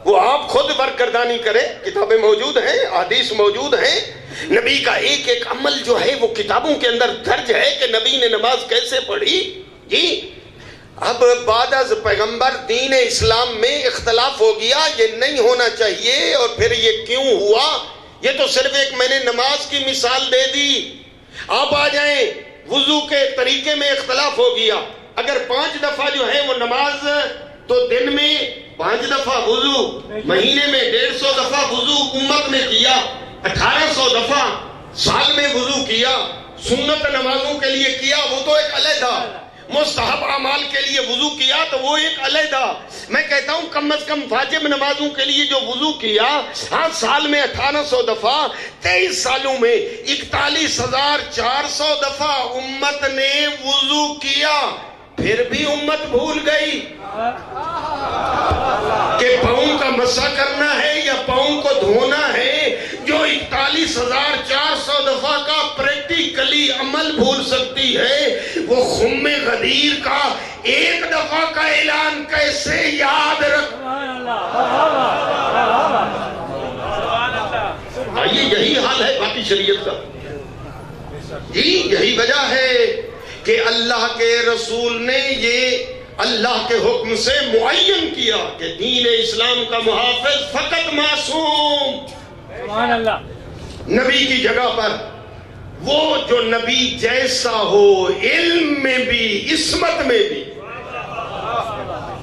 وہ آپ خود برگردانی کریں، کتابیں موجود ہیں، حدیث موجود ہیں، نبی کا ایک ایک عمل جو ہے وہ کتابوں کے اندر درج ہے کہ نبی نے نماز کیسے پڑھی۔ جی اب بعد از پیغمبر دین اسلام میں اختلاف ہو گیا، یہ نہیں ہونا چاہیے، اور پھر یہ کیوں ہوا؟ یہ تو صرف ایک میں نے نماز کی مثال دے دی۔ آپ آ جائیں، وضو کے طریقے میں اختلاف ہو گیا۔ اگر 5 دفعہ جو ہے وہ نماز، تو دن میں 5 دفعہ وضو، مہینے میں 150 دفعہ وضو امت نے کیا، 1800 دفعہ سال میں وضو کیا، سنت نمازوں کے لیے کیا وہ تو ایک علیحدہ، مستحب اعمال کے لیے وضو کیا تو وہ ایک علیحدہ۔ میں کہتا ہوں کم از کم واجب نمازوں کے لیے جو وضو کیا، ہاں سال میں 1800 دفعہ، 23 سالوں میں 41,400 دفعہ امت نے وضو کیا، پھر بھی امت بھول گئی کہ پاؤں کا مسح کرنا ہے یا پاؤں کو دھونا ہے۔ جو 41,400 دفعہ کا پریکٹیکلی عمل بھول سکتی ہے، وہ خم غدیر کا ایک دفعہ کا اعلان کیسے یاد رکھ؟ آئیے، یہی حال ہے باقی شریعت کا۔ جی یہی وجہ ہے کہ اللہ کے رسول نے یہ اللہ کے حکم سے معین کیا کہ دین اسلام کا محافظ فقط معصوم، سبحان اللہ، نبی کی جگہ پر وہ جو نبی جیسا ہو، علم میں بھی عصمت میں بھی۔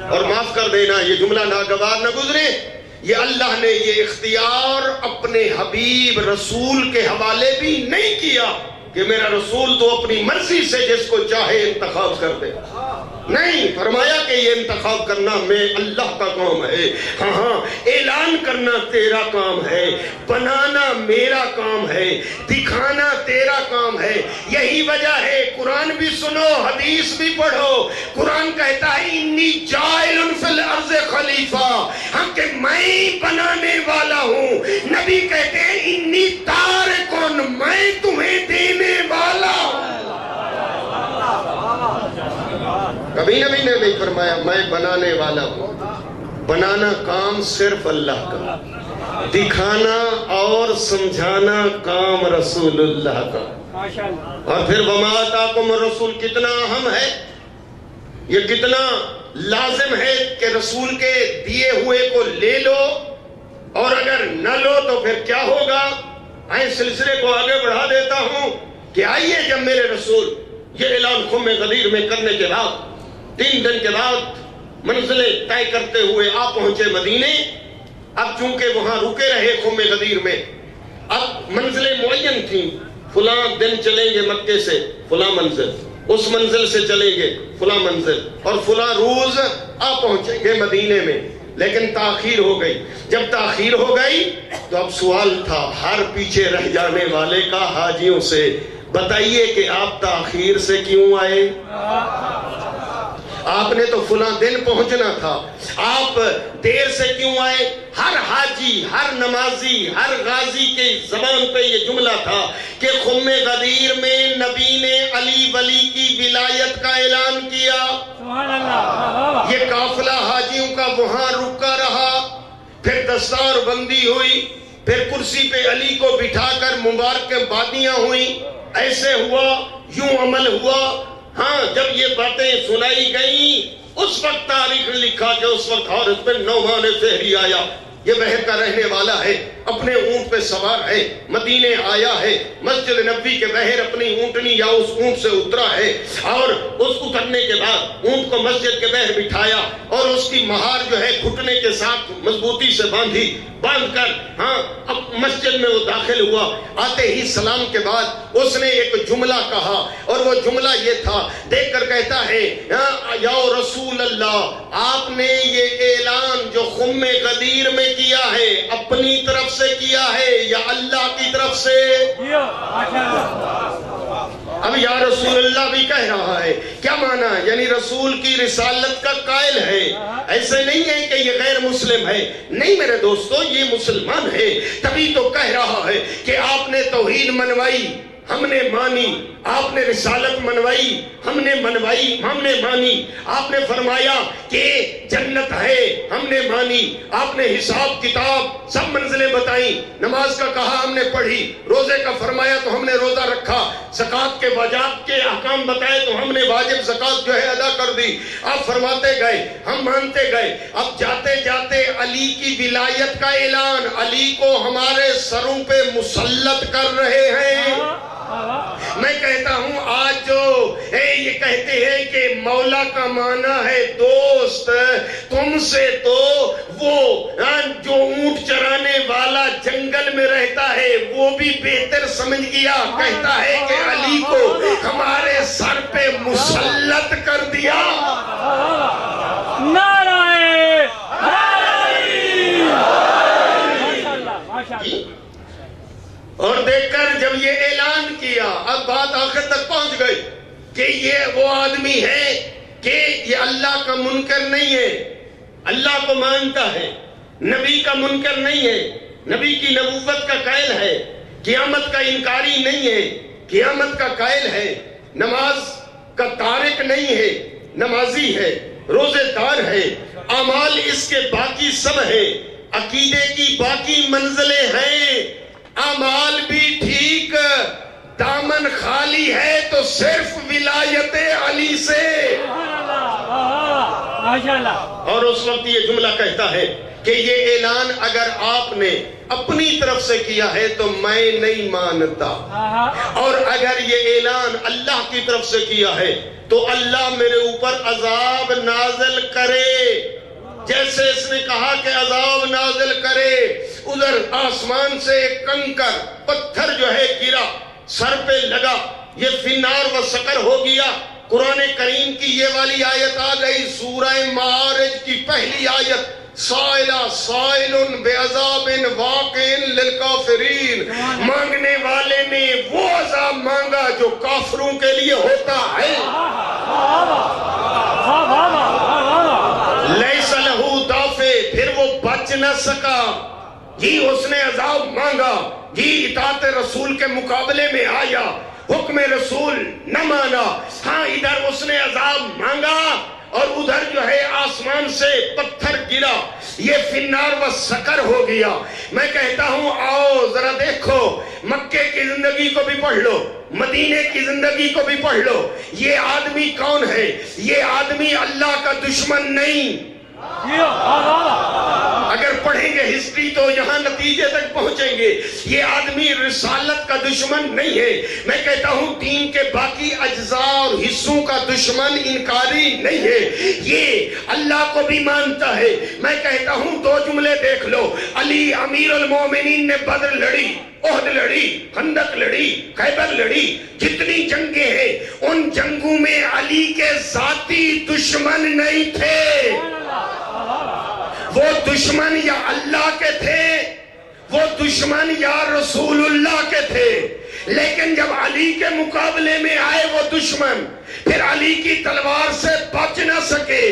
اور معاف کر دینا یہ جملہ ناگوار نہ گزرے، یہ اللہ نے یہ اختیار اپنے حبیب رسول کے حوالے بھی نہیں کیا کہ میرا رسول تو اپنی مرضی سے جس کو چاہے انتخاب کر دے، نہیں، فرمایا کہ یہ انتخاب کرنا میں اللہ کا کام ہے، ہاں اعلان کرنا تیرا کام ہے، بنانا میرا کام ہے، دکھانا تیرا کام ہے۔ یہی وجہ ہے قرآن بھی سنو، حدیث بھی پڑھو، قرآن کہتا ہے انی جاعل فی الارض خلیفہ، ہم کہ میں بنانے والا ہوں۔ نبی کہتے ہیں انی تارکن، میں تمہیں دینے والا ہوں۔ کبھی نبی نے نہیں فرمایا میں بنانے والا ہوں۔ بنانا کام صرف اللہ کا، دکھانا اور سمجھانا کام رسول اللہ کا۔ اور پھر وما آتاکم الرسول کتنا اہم ہے، یہ کتنا لازم ہے کہ رسول کے دیے ہوئے کو لے لو، اور اگر نہ لو تو پھر کیا ہوگا۔ آئیں سلسلے کو آگے بڑھا دیتا ہوں کہ آئیے جب میرے رسول یہ اعلان خم غدیر میں کرنے کے بعد 3 دن کے بعد منزلیں طے کرتے ہوئے آپ پہنچے مدینے۔ اب چونکہ وہاں رکے رہے خم غدیر میں، اب منزلیں معین تھیں، فلاں دن چلیں گے مکے سے فلاں منزل، اس منزل سے چلیں گے فلاں منزل، اور فلاں روز آپ پہنچیں گے مدینے میں، لیکن تاخیر ہو گئی۔ جب تاخیر ہو گئی تو اب سوال تھا ہر پیچھے رہ جانے والے کا حاجیوں سے، بتائیے کہ آپ تاخیر سے کیوں آئے؟ آپ نے تو فلاں دن پہنچنا تھا، آپ دیر سے کیوں آئے؟ ہر حاجی، ہر نمازی، ہر غازی کے زبان پہ یہ جملہ تھا کہ خم غدیر میں نبی نے علی ولی کی ولایت کا اعلان کیا۔ سبحان اللہ، یہ قافلہ حاجیوں کا وہاں رکا رہا، پھر دستار بندی ہوئی، پھر کرسی پہ علی کو بٹھا کر مبارک بادیاں ہوئیں، ایسے ہوا، یوں عمل ہوا۔ ہاں جب یہ باتیں سنائی گئیں اس وقت تاریخ نے لکھا کہ اس وقت حارث بن نعمان فہری آیا، یہ بحر کا رہنے والا ہے، اپنے اونٹ پہ سوار ہے، مدینے آیا ہے، مسجد نبوی کے بہر اپنی اونٹنی یا اس اونٹ سے اترا ہے، اور اس اترنے کے بعد اونٹ کو مسجد کے بہر بٹھایا اور اس کی مہار جو ہے گھٹنے کے ساتھ مضبوطی سے باندھ کر اب مسجد میں وہ داخل ہوا۔ آتے ہی سلام کے بعد اس نے ایک جملہ کہا، اور وہ جملہ یہ تھا، دیکھ کر کہتا ہے یا رسول اللہ، آپ نے یہ اعلان جو خم غدیر میں کیا ہے اپنی طرف سے کیا ہے یا اللہ کی طرف سے؟ اب یا رسول اللہ بھی کہہ رہا ہے، کیا معنی؟ یعنی رسول کی رسالت کا قائل ہے، ایسے نہیں ہے کہ یہ غیر مسلم ہے، نہیں میرے دوستو، یہ مسلمان ہے، تبھی تو کہہ رہا ہے کہ آپ نے توحید منوائی، ہم نے مانی، آپ نے رسالت منوائی، ہم نے مانی، آپ نے فرمایا کہ جنت ہے، ہم نے مانی، آپ نے حساب کتاب سب منزلیں بتائیں، نماز کا کہا ہم نے پڑھی، روزے کا فرمایا تو ہم نے روزہ رکھا، زکوٰۃ کے واجب کے احکام بتائے تو ہم نے واجب زکوٰۃ جو ہے ادا کر دی، آپ فرماتے گئے، ہم مانتے گئے، اب جاتے جاتے علی کی ولایت کا اعلان، علی کو ہمارے سروں پہ مسلط کر رہے ہیں۔ میں کہتا ہوں آج جو یہ کہتے ہیں کہ مولا کا معنی ہے دوست، تم سے تو وہ جو اونٹ چرانے والا جنگل میں رہتا ہے وہ بھی بہتر سمجھ گیا، کہتا ہے کہ علی کو ہمارے سر پہ مسلط کر دیا۔ اور دیکھ کر جب یہ اعلان کیا، اب بات آخر تک پہنچ گئی کہ یہ وہ آدمی ہے کہ یہ اللہ کا منکر نہیں ہے، اللہ کو مانتا ہے، نبی کا منکر نہیں ہے، نبی کی نبوت کا قائل ہے، قیامت کا انکاری نہیں ہے، قیامت کا قائل ہے، نماز کا تارک نہیں ہے، نمازی ہے، روزے دار ہے، اعمال اس کے باقی سب ہے، عقیدے کی باقی منزلیں ہیں، اعمال بھی ٹھیک، دامن خالی ہے تو صرف ولایت علی سے۔ اور اس وقت یہ جملہ کہتا ہے کہ یہ اعلان اگر آپ نے اپنی طرف سے کیا ہے تو میں نہیں مانتا، اور اگر یہ اعلان اللہ کی طرف سے کیا ہے تو اللہ میرے اوپر عذاب نازل کرے، جیسے اس نے کہا کہ عذاب نازل کرے، ادھر آسمان سے ایک کنکر پتھر جو ہے گرا، سر پہ لگا، یہ فنار و سقر ہو گیا۔ قرآن کریم کی یہ والی آیت آ گئی، سورہ معارج کی پہلی آیت، سائلہ سائل بعذاب واقع للکافرین، مانگنے والے نے وہ عذاب مانگا جو کافروں کے لیے ہوتا ہے۔ لیس لہو دافع، پھر وہ بچ نہ سکا، جی اس نے عذاب مانگا، جی اطاعت رسول کے مقابلے میں آیا، حکم رسول نہ مانا، ہاں ادھر اس نے عذاب مانگا اور ادھر جو ہے آسمان سے پتھر گرا، یہ فنار و سقر ہو گیا۔ میں کہتا ہوں آؤ ذرا دیکھو، مکے کی زندگی کو بھی پڑھ لو، مدینے کی زندگی کو بھی پڑھ لو، یہ آدمی کون ہے؟ یہ آدمی اللہ کا دشمن نہیں، اگر پڑھیں گے ہسٹری تو یہاں نتیجے تک پہنچیں گے، یہ آدمی رسالت کا دشمن نہیں ہے، میں کہتا ہوں دین کے باقی اجزاء اور حصوں کا دشمن انکاری نہیں ہے، یہ اللہ کو بھی مانتا ہے۔ میں کہتا ہوں دو جملے دیکھ لو، علی امیر المومنین نے بدر لڑی، احد لڑی، خندق لڑی، خیبر لڑی، جتنی جنگیں ہیں ان جنگوں میں علی کے ذاتی دشمن نہیں تھے، وہ دشمن یا اللہ کے تھے، وہ دشمن یا رسول اللہ کے تھے، لیکن جب علی کے مقابلے میں آئے وہ دشمن، پھر علی کی تلوار سے بچ نہ سکے۔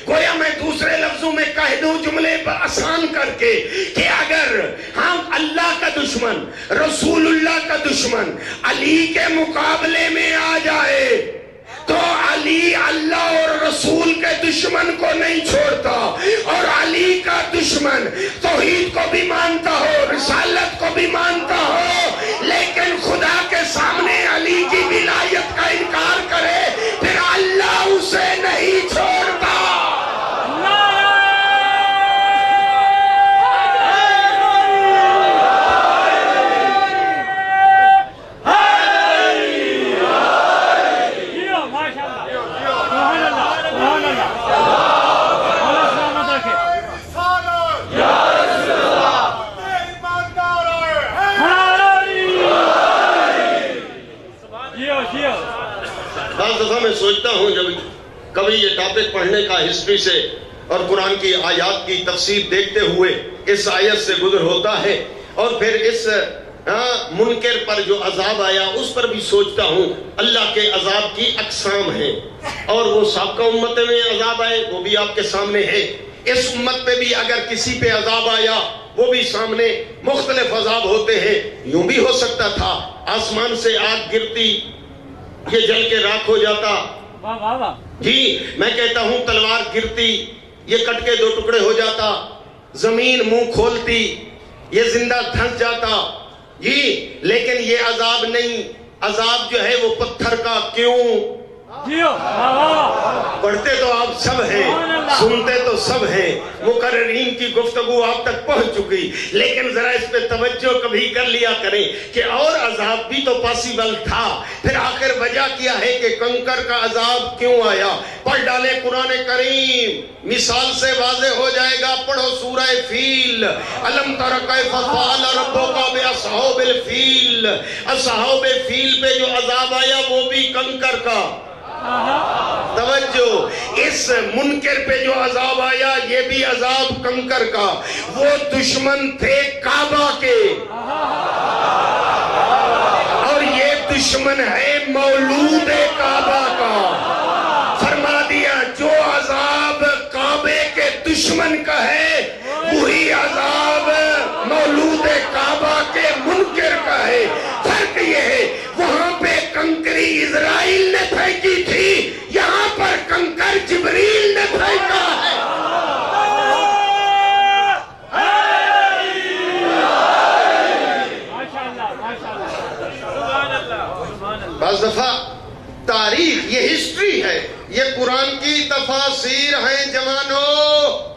گویا میں دوسرے لفظوں میں کہہ دوں جملے آسان کر کے کہ اگر ہم اللہ کا دشمن، رسول اللہ کا دشمن علی کے مقابلے میں آ جائے تو علی اللہ اور رسول کے دشمن کو نہیں چھوڑتا، اور علی کا دشمن توحید کو بھی مانتا ہو، رسالت کو بھی مانتا ہو، لیکن خدا کے سامنے علی کی ولایت کا انکار کرے پھر اللہ اسے نہیں چھوڑتا۔ بعض دفعہ میں سوچتا ہوں جب کبھی یہ ٹاپک پڑھنے کا ہسٹری سے اور قرآن کی آیات کی تفسیر دیکھتے ہوئے اس آیت سے گزر ہوتا ہے اور پھر اس منکر پر جو عذاب آیا اس پر بھی سوچتا ہوں اللہ کے عذاب کی اقسام ہیں اور وہ سابقہ امت میں عذاب آئے وہ بھی آپ کے سامنے ہے، اس امت پہ بھی اگر کسی پہ عذاب آیا وہ بھی سامنے مختلف عذاب ہوتے ہیں۔ یوں بھی ہو سکتا تھا آسمان سے آگ گرتی یہ جل کے راکھ ہو جاتا، واہ واہ واہ، جی میں کہتا ہوں تلوار گرتی یہ کٹ کے 2 ٹکڑے ہو جاتا، زمین منہ کھولتی یہ زندہ دھنس جاتا، جی لیکن یہ عذاب نہیں، عذاب جو ہے وہ پتھر کا کیوں؟ جیو، واہ واہ، پڑھتے تو آپ سب ہیں، سنتے تو سب ہیں، مقررین کی گفتگو آپ تک پہنچ چکی، لیکن ذرا اس پہ توجہ کبھی کر لیا کریں کہ اور عذاب بھی تو پاسیبل تھا، پھر آخر وجہ کیا ہے کہ کنکر کا عذاب کیوں آیا؟ پڑھ ڈالے قرآن کریم، مثال سے واضح ہو جائے گا، پڑھو سورہ فیل، الم تر کیف فعل ربک باصحاب الفیل، اصحاب فیل پہ جو عذاب آیا وہ بھی کنکر کا، توجہ، اس منکر پہ جو عذاب آیا یہ بھی عذاب کنکر کا، وہ دشمن تھے کعبہ کے اور یہ دشمن ہے مولود کعبہ کا، فرما دیا جو عذاب کعبے کے دشمن کا ہے وہی عذاب مولود کعبہ کے منکر کا ہے، فرق یہ ہے وہاں پہ کنکری اسرائیل نے پھینکی تھی، یہاں پر کنکر جبریل نے پھینکا ہے۔ بعض دفعہ تاریخ یہ ہسٹری ہے، یہ قرآن کی تفاسیر ہیں جوانوں،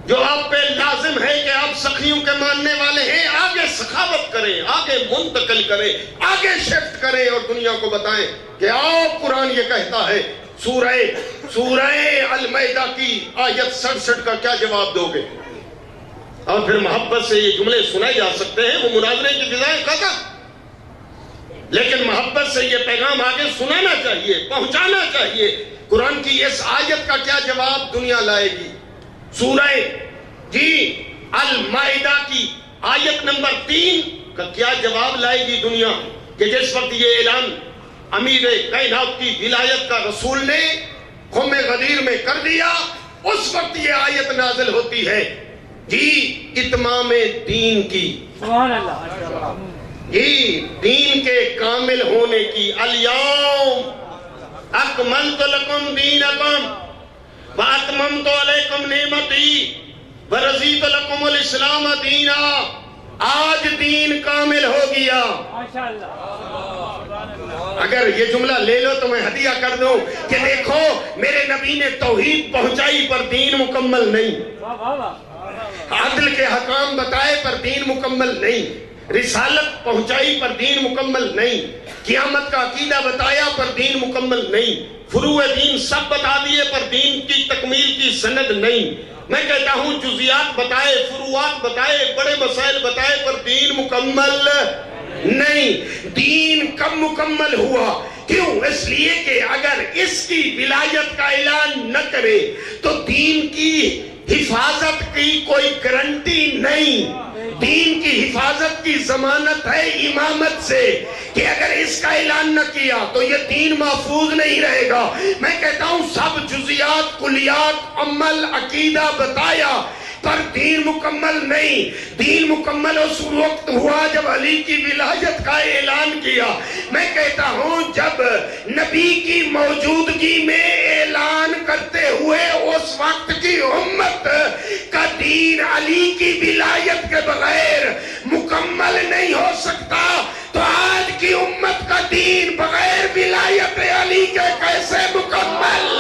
جو آپ پہ لازم ہے کہ آپ سخیوں کے ماننے والے ہیں آگے سخاوت کریں، آگے منتقل کریں، آگے شفٹ کریں اور دنیا کو بتائیں کہ آؤ قرآن یہ کہتا ہے۔ سورہ المائدہ کی آیت 67 کا کیا جواب دو گے؟ اور پھر محبت سے یہ جملے سنائے جا سکتے ہیں، وہ مناظرے کی فضائیں ختم، لیکن محبت سے یہ پیغام آگے سنانا چاہیے، پہنچانا چاہیے۔ قرآن کی اس آیت کا کیا جواب دنیا لائے گی؟ سورہ المائدہ کی آیت نمبر 3 کا کیا جواب لائے گی دنیا کہ جس وقت یہ اعلان امیر کائنات کی ولایت کا رسول نے خم غدیر میں کر دیا، اس وقت یہ آیت نازل ہوتی ہے اتمام دین کی، سبحان اللہ، دین کے کامل ہونے کی، الیوم اکملت لکم دینکم واتممت علیکم نعمتی ورضیت لکم الاسلام دینا، آج دین کامل ہو گیا۔ اگر یہ جملہ لے لو تو میں ہدیہ کر دوں کہ دیکھو میرے نبی نے توحید پہنچائی پر دین مکمل نہیں، عدل کے حکام بتائے پر دین مکمل نہیں، رسالت پہنچائی پر دین مکمل نہیں، قیامت کا عقیدہ بتایا پر دین مکمل نہیں، فروع دین سب بتا دیے پر دین کی تکمیل کی سند نہیں۔ میں کہتا ہوں جزیات بتائے، فروعات بتائے، بڑے مسائل بتائے پر دین مکمل نہیں۔ دین کب مکمل ہوا؟ کیوں؟ اس لیے کہ اگر اس کی ولایت کا اعلان نہ کرے تو دین کی حفاظت کی کوئی گارنٹی نہیں۔ دین کی حفاظت کی ضمانت ہے امامت سے کہ اگر اس کا اعلان نہ کیا تو یہ دین محفوظ نہیں رہے گا۔ میں کہتا ہوں سب جزیات، کلیات، عمل، عقیدہ بتایا پر دین مکمل نہیں۔ دین مکمل اس وقت ہوا جب علی کی ولایت کا اعلان کیا۔ میں کہتا ہوں جب نبی کی موجودگی میں اعلان کرتے ہوئے اس وقت کی امت کا دین علی کی ولایت کے بغیر مکمل نہیں ہو سکتا، تو آج کی امت کا دین بغیر ولایت علی کے کیسے مکمل؟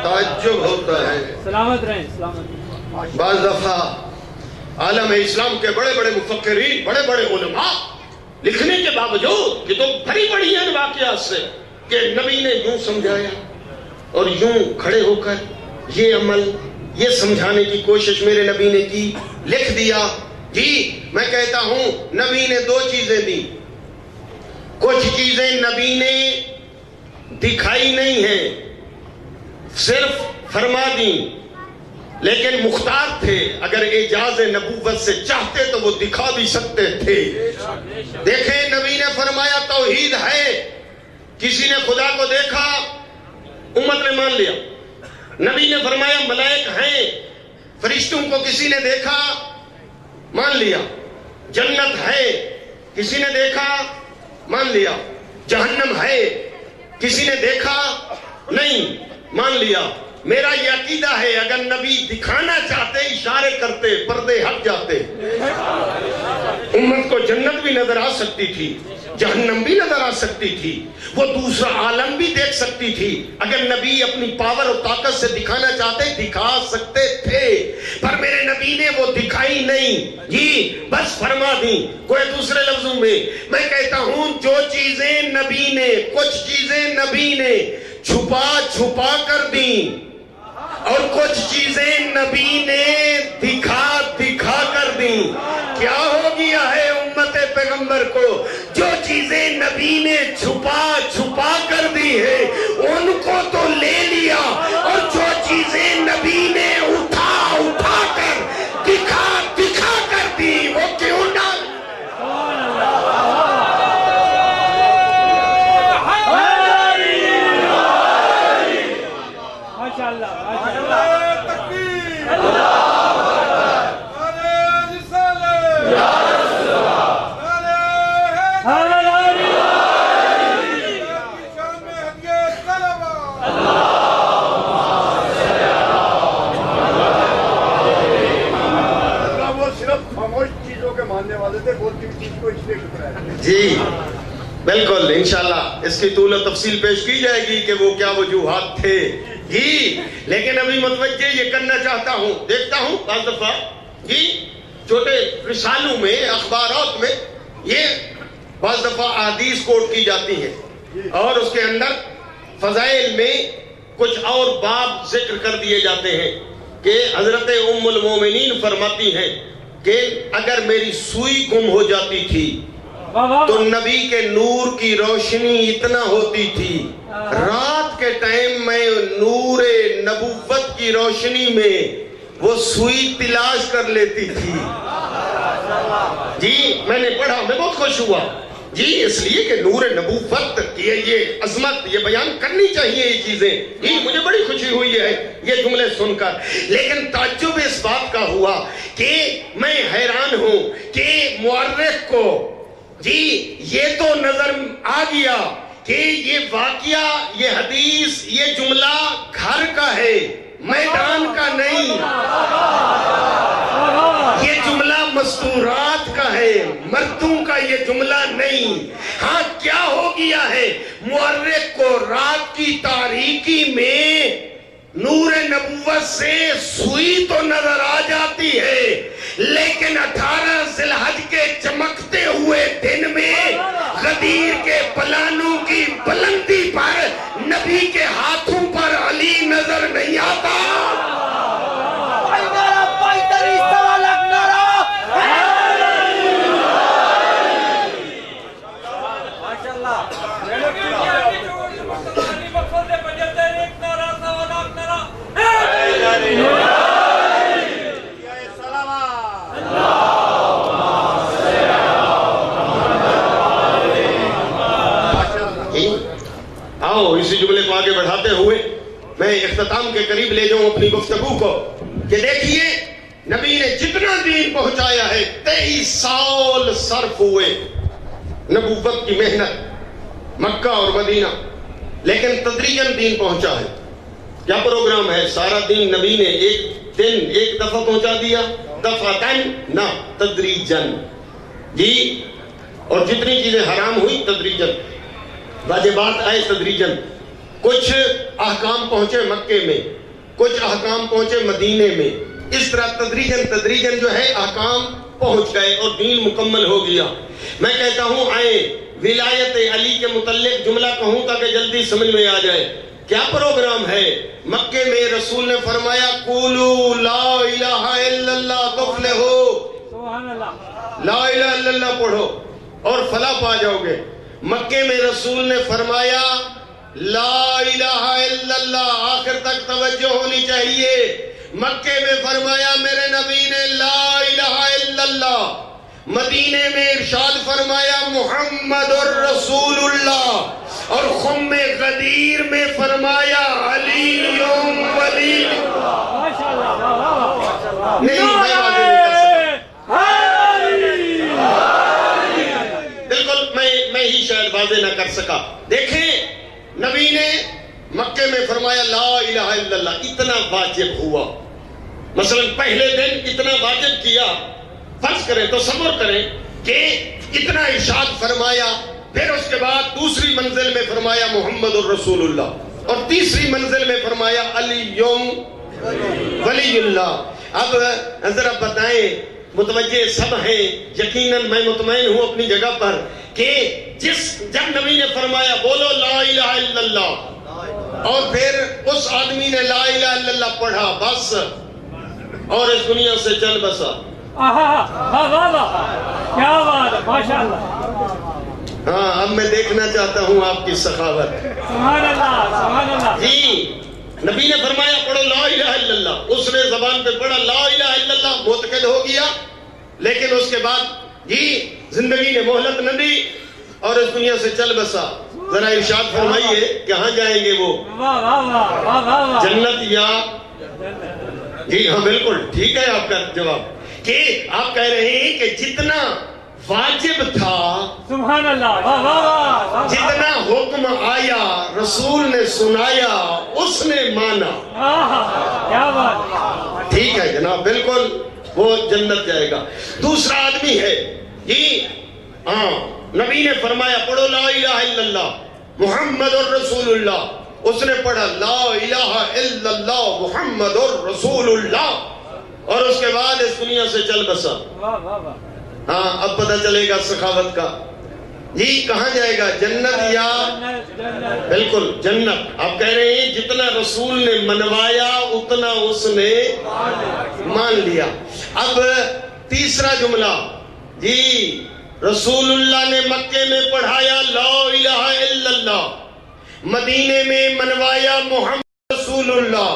تعجب ہوتا ہے۔ سلامت رہیں، سلامت رہیں۔ بعض دفعہ عالم اسلام کے بڑے بڑے مفکرین، بڑے بڑے علماء لکھنے کے باوجود کہ تو بھری پڑی ہیں واقعات سے کہ نبی نے یوں سمجھایا اور یوں کھڑے ہو کر یہ عمل، یہ سمجھانے کی کوشش میرے نبی نے کی، لکھ دیا۔ جی میں کہتا ہوں نبی نے دو چیزیں دی، کچھ چیزیں نبی نے دکھائی نہیں ہیں، صرف فرما دی، لیکن مختار تھے، اگر اعجاز نبوت سے چاہتے تو وہ دکھا بھی سکتے تھے۔ دیکھیں نبی نے فرمایا توحید ہے، کسی نے خدا کو دیکھا امت نے مان لیا۔ نبی نے فرمایا ملائک ہیں، فرشتوں کو کسی نے دیکھا مان لیا۔ جنت ہے، کسی نے دیکھا مان لیا۔ جہنم ہے، کسی نے دیکھا نہیں مان لیا۔ میرا یہ عقیدہ ہے اگر نبی دکھانا چاہتے اشارے کرتے پردے ہٹ جاتے، امت کو جنت بھی نظر آ سکتی تھی، جہنم بھی نظر آ سکتی تھی، وہ دوسرا عالم بھی دیکھ سکتی تھی۔ اگر نبی اپنی پاور اور طاقت سے دکھانا چاہتے دکھا سکتے تھے، پر میرے نبی نے وہ دکھائی نہیں، جی بس فرما دی۔ کوئی دوسرے لفظوں میں کہتا ہوں جو چیزیں نبی نے، کچھ چیزیں نبی نے چھپا چھپا کر دیں، اور کچھ چیزیں نبی نے دکھا دکھا کر دیں۔ کیا ہو گیا ہے امت پیغمبر کو؟ جو چیزیں نبی نے چھپا چھپا کر دی ہے ان کو تو لے لیا، اور جو چیزیں نبی نے اٹھا اٹھا کر دکھا دکھا کر دی وہ کیوں نہ؟ جی بالکل انشاءاللہ اس کی طول و تفصیل پیش کی جائے گی کہ وہ کیا وجوہات تھے جی، لیکن ابھی متوجہ یہ کرنا چاہتا ہوں، دیکھتا ہوں بعض دفعہ جی چھوٹے رسالوں میں اخبارات میں یہ بعض دفعہ احادیث کوٹ کی جاتی ہیں اور اس کے اندر فضائل میں کچھ اور باب ذکر کر دیے جاتے ہیں کہ حضرت ام المومنین فرماتی ہیں کہ اگر میری سوئی گم ہو جاتی تھی تو نبی کے نور کی روشنی اتنا ہوتی تھی، رات کے ٹائم میں نور نبوت کی روشنی میں وہ سوئی تلاش کر لیتی تھی۔ جی میں نے پڑھا، میں بہت خوش ہوا جی، اس لیے کہ نور نبوت یہ عظمت یہ بیان کرنی چاہیے یہ چیزیں جی، مجھے بڑی خوشی ہوئی ہے یہ جملے سن کر، لیکن تعجب اس بات کا ہوا کہ میں حیران ہوں کہ مورخ کو جی یہ تو نظر آ گیا کہ یہ واقعہ، یہ حدیث، یہ جملہ گھر کا ہے، میدان کا نہیں، یہ جملہ مستورات کا ہے، مردوں کا یہ جملہ نہیں۔ ہاں کیا ہو گیا ہے، مورخ کو رات کی تاریکی میں نور نبوت سے سوئی تو نظر آ جاتی ہے، لیکن 18 ذی الحج کے چمکتے ہوئے دن میں غدیر کے پلانوں کی بلندی پر نبی کے ہاتھوں پر علی نظر نہیں آتا۔ اسی جملے کو آگے بڑھاتے ہوئے میں اختتام کے قریب لے جاؤں اپنی گفتگو کو کہ دیکھیے نبی نے جتنا دین پہنچایا ہے 23 سال صرف ہوئے نبوت کی محنت مکہ اور مدینہ، لیکن تدریجاً دین پہنچا ہے۔ کیا پروگرام ہے؟ سارا دین نبی نے ایک دن ایک دفعہ پہنچا دیا؟ دفعتاً نہ، تدریجاً جی، اور جتنی چیزیں حرام ہوئی تدریجاً، واجبات آئے تدریجاً، کچھ احکام پہنچے مکے میں، کچھ احکام پہنچے مدینے میں، اس طرح تدریجاً جو ہے احکام پہنچ گئے اور دین مکمل ہو گیا۔ میں کہتا ہوں آئیں ولایت علی کے متعلق جملہ کہوں تاکہ جلدی سمجھ میں آ جائے۔ کیا پروگرام ہے؟ مکے میں رسول نے فرمایا قولوا لا الہ الا اللہ تفلحوا، سبحان اللہ، لا الہ الا اللہ پڑھو اور فلاح پا جاؤ گے۔ مکے میں رسول نے فرمایا لا الہ الا اللہ، آخر تک توجہ ہونی چاہیے۔ مکے میں فرمایا میرے نبی نے لا الہ الا اللہ، مدینے میں ارشاد فرمایا محمد الرسول اللہ، اور خم غدیر میں فرمایا علی ولی۔ ماشاء اللہ، واہ واہ واہ، نہیں، میں واضح نہیں کر سکتا، بالکل میں ہی شاید واضح نہ کر سکا۔ دیکھیں نبی نے مکے میں فرمایا لا الہ الا اللہ، اتنا واجب ہوا۔ مثلا پہلے دن اتنا واجب کیا، فرض کریں تصور کریں کہ اتنا ارشاد فرمایا، پھر اس کے بعد دوسری منزل میں فرمایا محمد الرسول اللہ، اور تیسری منزل میں فرمایا علی ولی اللہ۔ اب ذرا بتائیں، متوجہ سب ہیں، یقیناً میں مطمئن ہوں اپنی جگہ پر کہ جب نبی نے فرمایا بولو لا الہ الا اللہ، اور پھر اس آدمی نے لا الہ الا اللہ پڑھا، بس اور اس دنیا سے چل بسا۔ واہ واہ واہ، کیا بات ہے، ماشاء اللہ، ہاں اب میں دیکھنا چاہتا ہوں آپ کی سخاوت۔ سبحان اللہ، سبحان اللہ، جی نبی نے فرمایا پڑھو لا الہ الا اللہ، اس نے زبان پہ پڑھا لا الہ الا اللہ، معتقد ہو گیا، لیکن اس کے بعد جی زندگی نے مہلت نہ دی اور اس دنیا سے چل بسا۔ ذرا ارشاد فرمائیے کہاں جائیں گے وہ؟ واہ واہ واہ، واہ واہ واہ، جنت یا؟ جی ہاں بالکل ٹھیک ہے آپ کا جواب، کہ آپ کہہ رہے ہیں کہ جتنا واجب تھا، سبحان اللہ، واہ واہ واہ، جتنا حکم آیا رسول نے سنایا، اس نے مانا۔ کیا بات، ٹھیک ہے جناب، بالکل وہ جنت جائے گا۔ دوسرا آدمی ہے جی، ہاں نبی نے فرمایا پڑھو لا الہ الا اللہ محمد الرسول اللہ، اس نے پڑھا لا الہ الا اللہ محمد الرسول اللہ، اور اس کے بعد اس دنیا سے چل بسا۔ واہ واہ واہ، ہاں اب پتہ چلے گا سخاوت کا۔ جی کہاں جائے گا، جنت یا؟ جنت، بالکل جنت۔ آپ کہہ رہے ہیں جتنا رسول نے منوایا اتنا اس نے مان لیا۔ اب تیسرا جملہ جی، رسول اللہ نے مکے میں پڑھایا لا الہ الا اللہ، مدینے میں منوایا محمد رسول اللہ،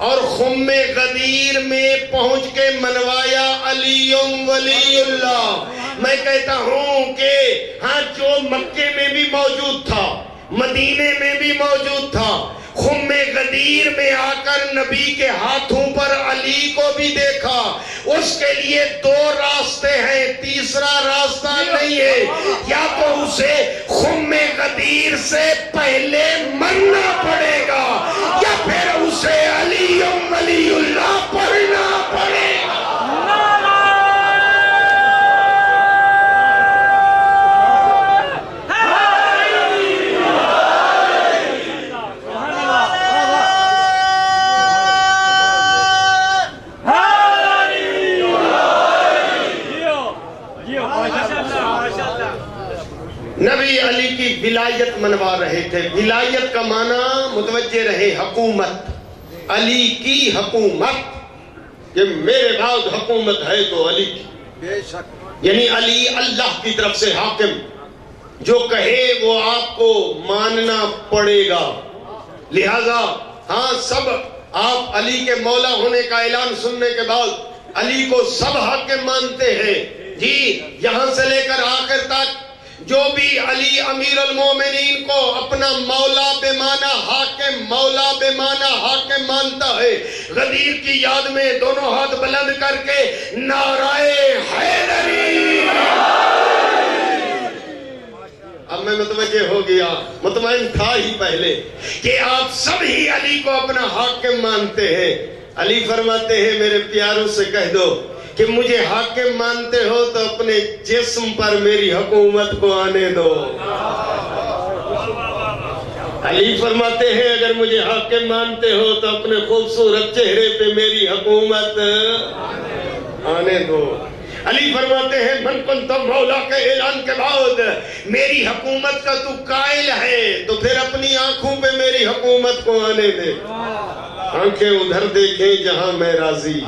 اور خم غدیر میں پہنچ کے منوایا علی ولی اللہ۔ میں کہتا ہوں کہ ہاں جو مکے میں بھی موجود تھا، مدینے میں بھی موجود تھا، خم غدیر میں آ کر نبی کے ہاتھوں پر علی کو بھی دیکھا، اس کے لیے دو راستے ہیں، تیسرا راستہ نہیں ہے۔ یا تو اسے خم غدیر سے پہلے مرنا پڑے گا، یا پھر اسے علی ولی اللہ پڑھنا پڑے گا۔ نبی علی کی ولایت منوا رہے تھے۔ ولایت کا معنی متوجہ رہے، حکومت، علی کی حکومت، کہ میرے بعد حکومت ہے تو علی کی، یعنی علی اللہ کی طرف سے حاکم، جو کہے وہ آپ کو ماننا پڑے گا۔ لہذا ہاں سب آپ علی کے مولا ہونے کا اعلان سننے کے بعد علی کو سب حاکم مانتے ہیں جی، یہاں سے لے کر آخر تک جو بھی علی امیر المومنین کو اپنا مولا بے معنی حاکم، مولا بے معنی حاکم مانتا ہے، غدیر کی یاد میں دونوں ہاتھ بلند کر کے نعرہ حیدری۔ اب میں متوجہ ہو گیا، مطمئن تھا ہی پہلے کہ آپ سب ہی علی کو اپنا حاکم مانتے ہیں۔ علی فرماتے ہیں میرے پیاروں سے کہہ دو کہ مجھے حاکم مانتے ہو تو اپنے جسم پر میری حکومت کو آنے دو۔ علی فرماتے ہیں اگر مجھے حاکم مانتے ہو تو اپنے خوبصورت چہرے پہ میری حکومت آنے دو۔ علی فرماتے ہیں من کنت مولا کے اعلان کے بعد میری حکومت کا تو قائل ہے تو پھر اپنی آنکھوں پہ میری حکومت کو آنے دے. آنکھیں ادھر دیکھیں جہاں میں راضی.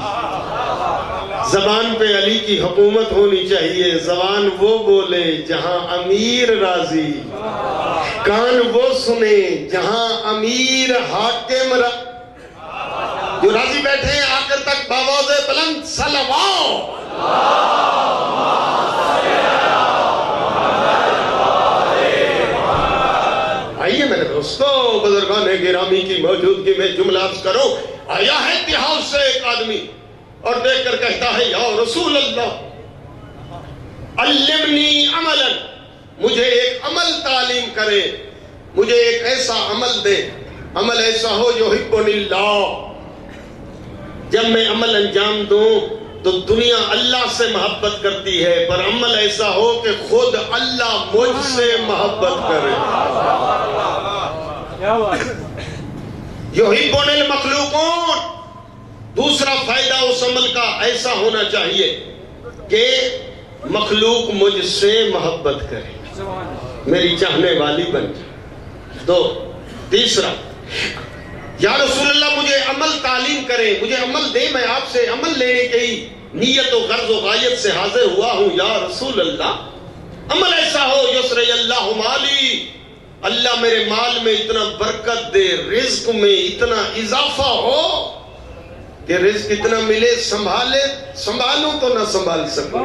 زبان پہ علی کی حکومت ہونی چاہیے. زبان وہ بولے جہاں امیر راضی. کان وہ سنے جہاں امیر حاکم جو راضی بیٹھے ہیں آخر تک باواز بلند صلوات. آئیے میرے دوستو بزرگان گرامی کی موجودگی میں جملہ عرض کرو. آیا ہے اتحاد سے ایک آدمی اور دیکھ کر کہتا ہے یا رسول اللہ علمنی عملا, مجھے ایک عمل تعلیم کرے, مجھے ایک ایسا عمل دے, عمل ایسا ہو جو یحبنی اللہ. جب میں عمل انجام دوں تو دنیا اللہ سے محبت کرتی ہے, پر عمل ایسا ہو کہ خود اللہ مجھ سے محبت کرے. یحبون المخلوقون. دوسرا فائدہ اس عمل کا ایسا ہونا چاہیے کہ مخلوق مجھ سے محبت کرے, میری چاہنے والی بن جائے. دو, تیسرا یا رسول اللہ مجھے عمل تعلیم کرے, مجھے عمل دے, میں آپ سے عمل لینے کی نیت و غرض و غایت سے حاضر ہوا ہوں. یا رسول اللہ عمل ایسا ہو یسر اللہ مالی, اللہ میرے مال میں اتنا برکت دے, رزق میں اتنا اضافہ ہو کہ رزق اتنا ملے سنبھالوں تو نہ سنبھال سکوں.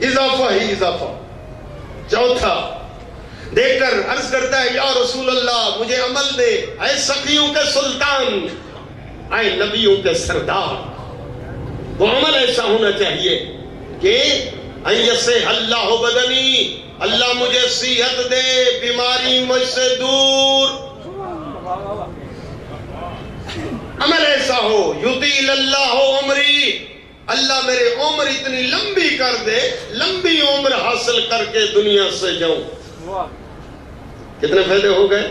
اضافہ ہی اضافہ. چوتھا دیکھ کر عرض کرتا ہے یا رسول اللہ مجھے عمل دے, اے سخیوں کے سلطان, اے نبیوں کے سردار. وہ عمل ایسا ہونا چاہیے کہ ایسے اللہ بدنی, اللہ مجھے صحت دے, بیماری مجھ سے دور. عمل ایسا ہو یطیل اللہ عمری, اللہ میرے عمر اتنی لمبی کر دے, لمبی عمر حاصل کر کے دنیا سے جاؤں. کتنے فائدے ہو گئے؟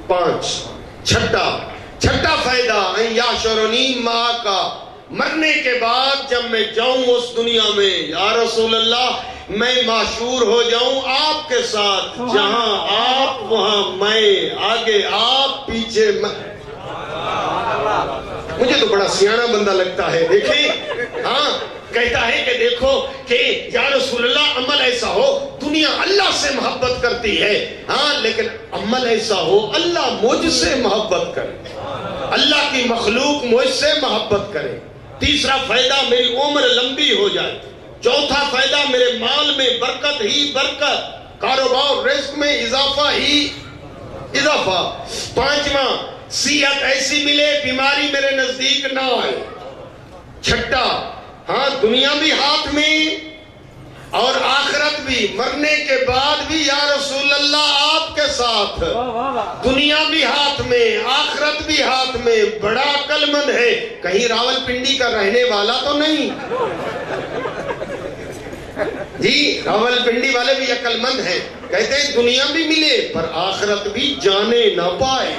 5. چھٹا فائدہ ان یاشرنی ماں کا, مرنے کے بعد جب میں جاؤں اس دنیا میں یا رسول اللہ میں معشور ہو جاؤں آپ کے ساتھ, جہاں آپ وہاں میں, آگے آپ پیچھے میں. مجھے تو بڑا سیاںا بندہ لگتا ہے. دیکھیں ہاں کہتا ہے کہ دیکھو کہ یا رسول اللہ عمل ایسا ہو, دنیا اللہ سے محبت کرتی ہے ہاں, لیکن عمل ایسا ہو اللہ مجھ سے محبت کرے, اللہ کی مخلوق مجھ سے محبت کرے. تیسرا فائدہ میری عمر لمبی ہو جائے. چوتھا فائدہ میرے مال میں برکت ہی برکت, کاروبار رزق میں اضافہ ہی اضافہ. 5واں صحت ایسی ملے بیماری میرے نزدیک نہ آئے. 6 ہاں دنیا بھی ہاتھ میں اور آخرت بھی, مرنے کے بعد بھی یا رسول اللہ آپ کے ساتھ, دنیا بھی ہاتھ میں آخرت بھی ہاتھ میں. بڑا عقل مند ہے, کہیں راول پنڈی کا رہنے والا تو نہیں جی. راول پنڈی والے بھی عقل مند ہیں, کہتے ہیں دنیا بھی ملے پر آخرت بھی جانے نہ پائے.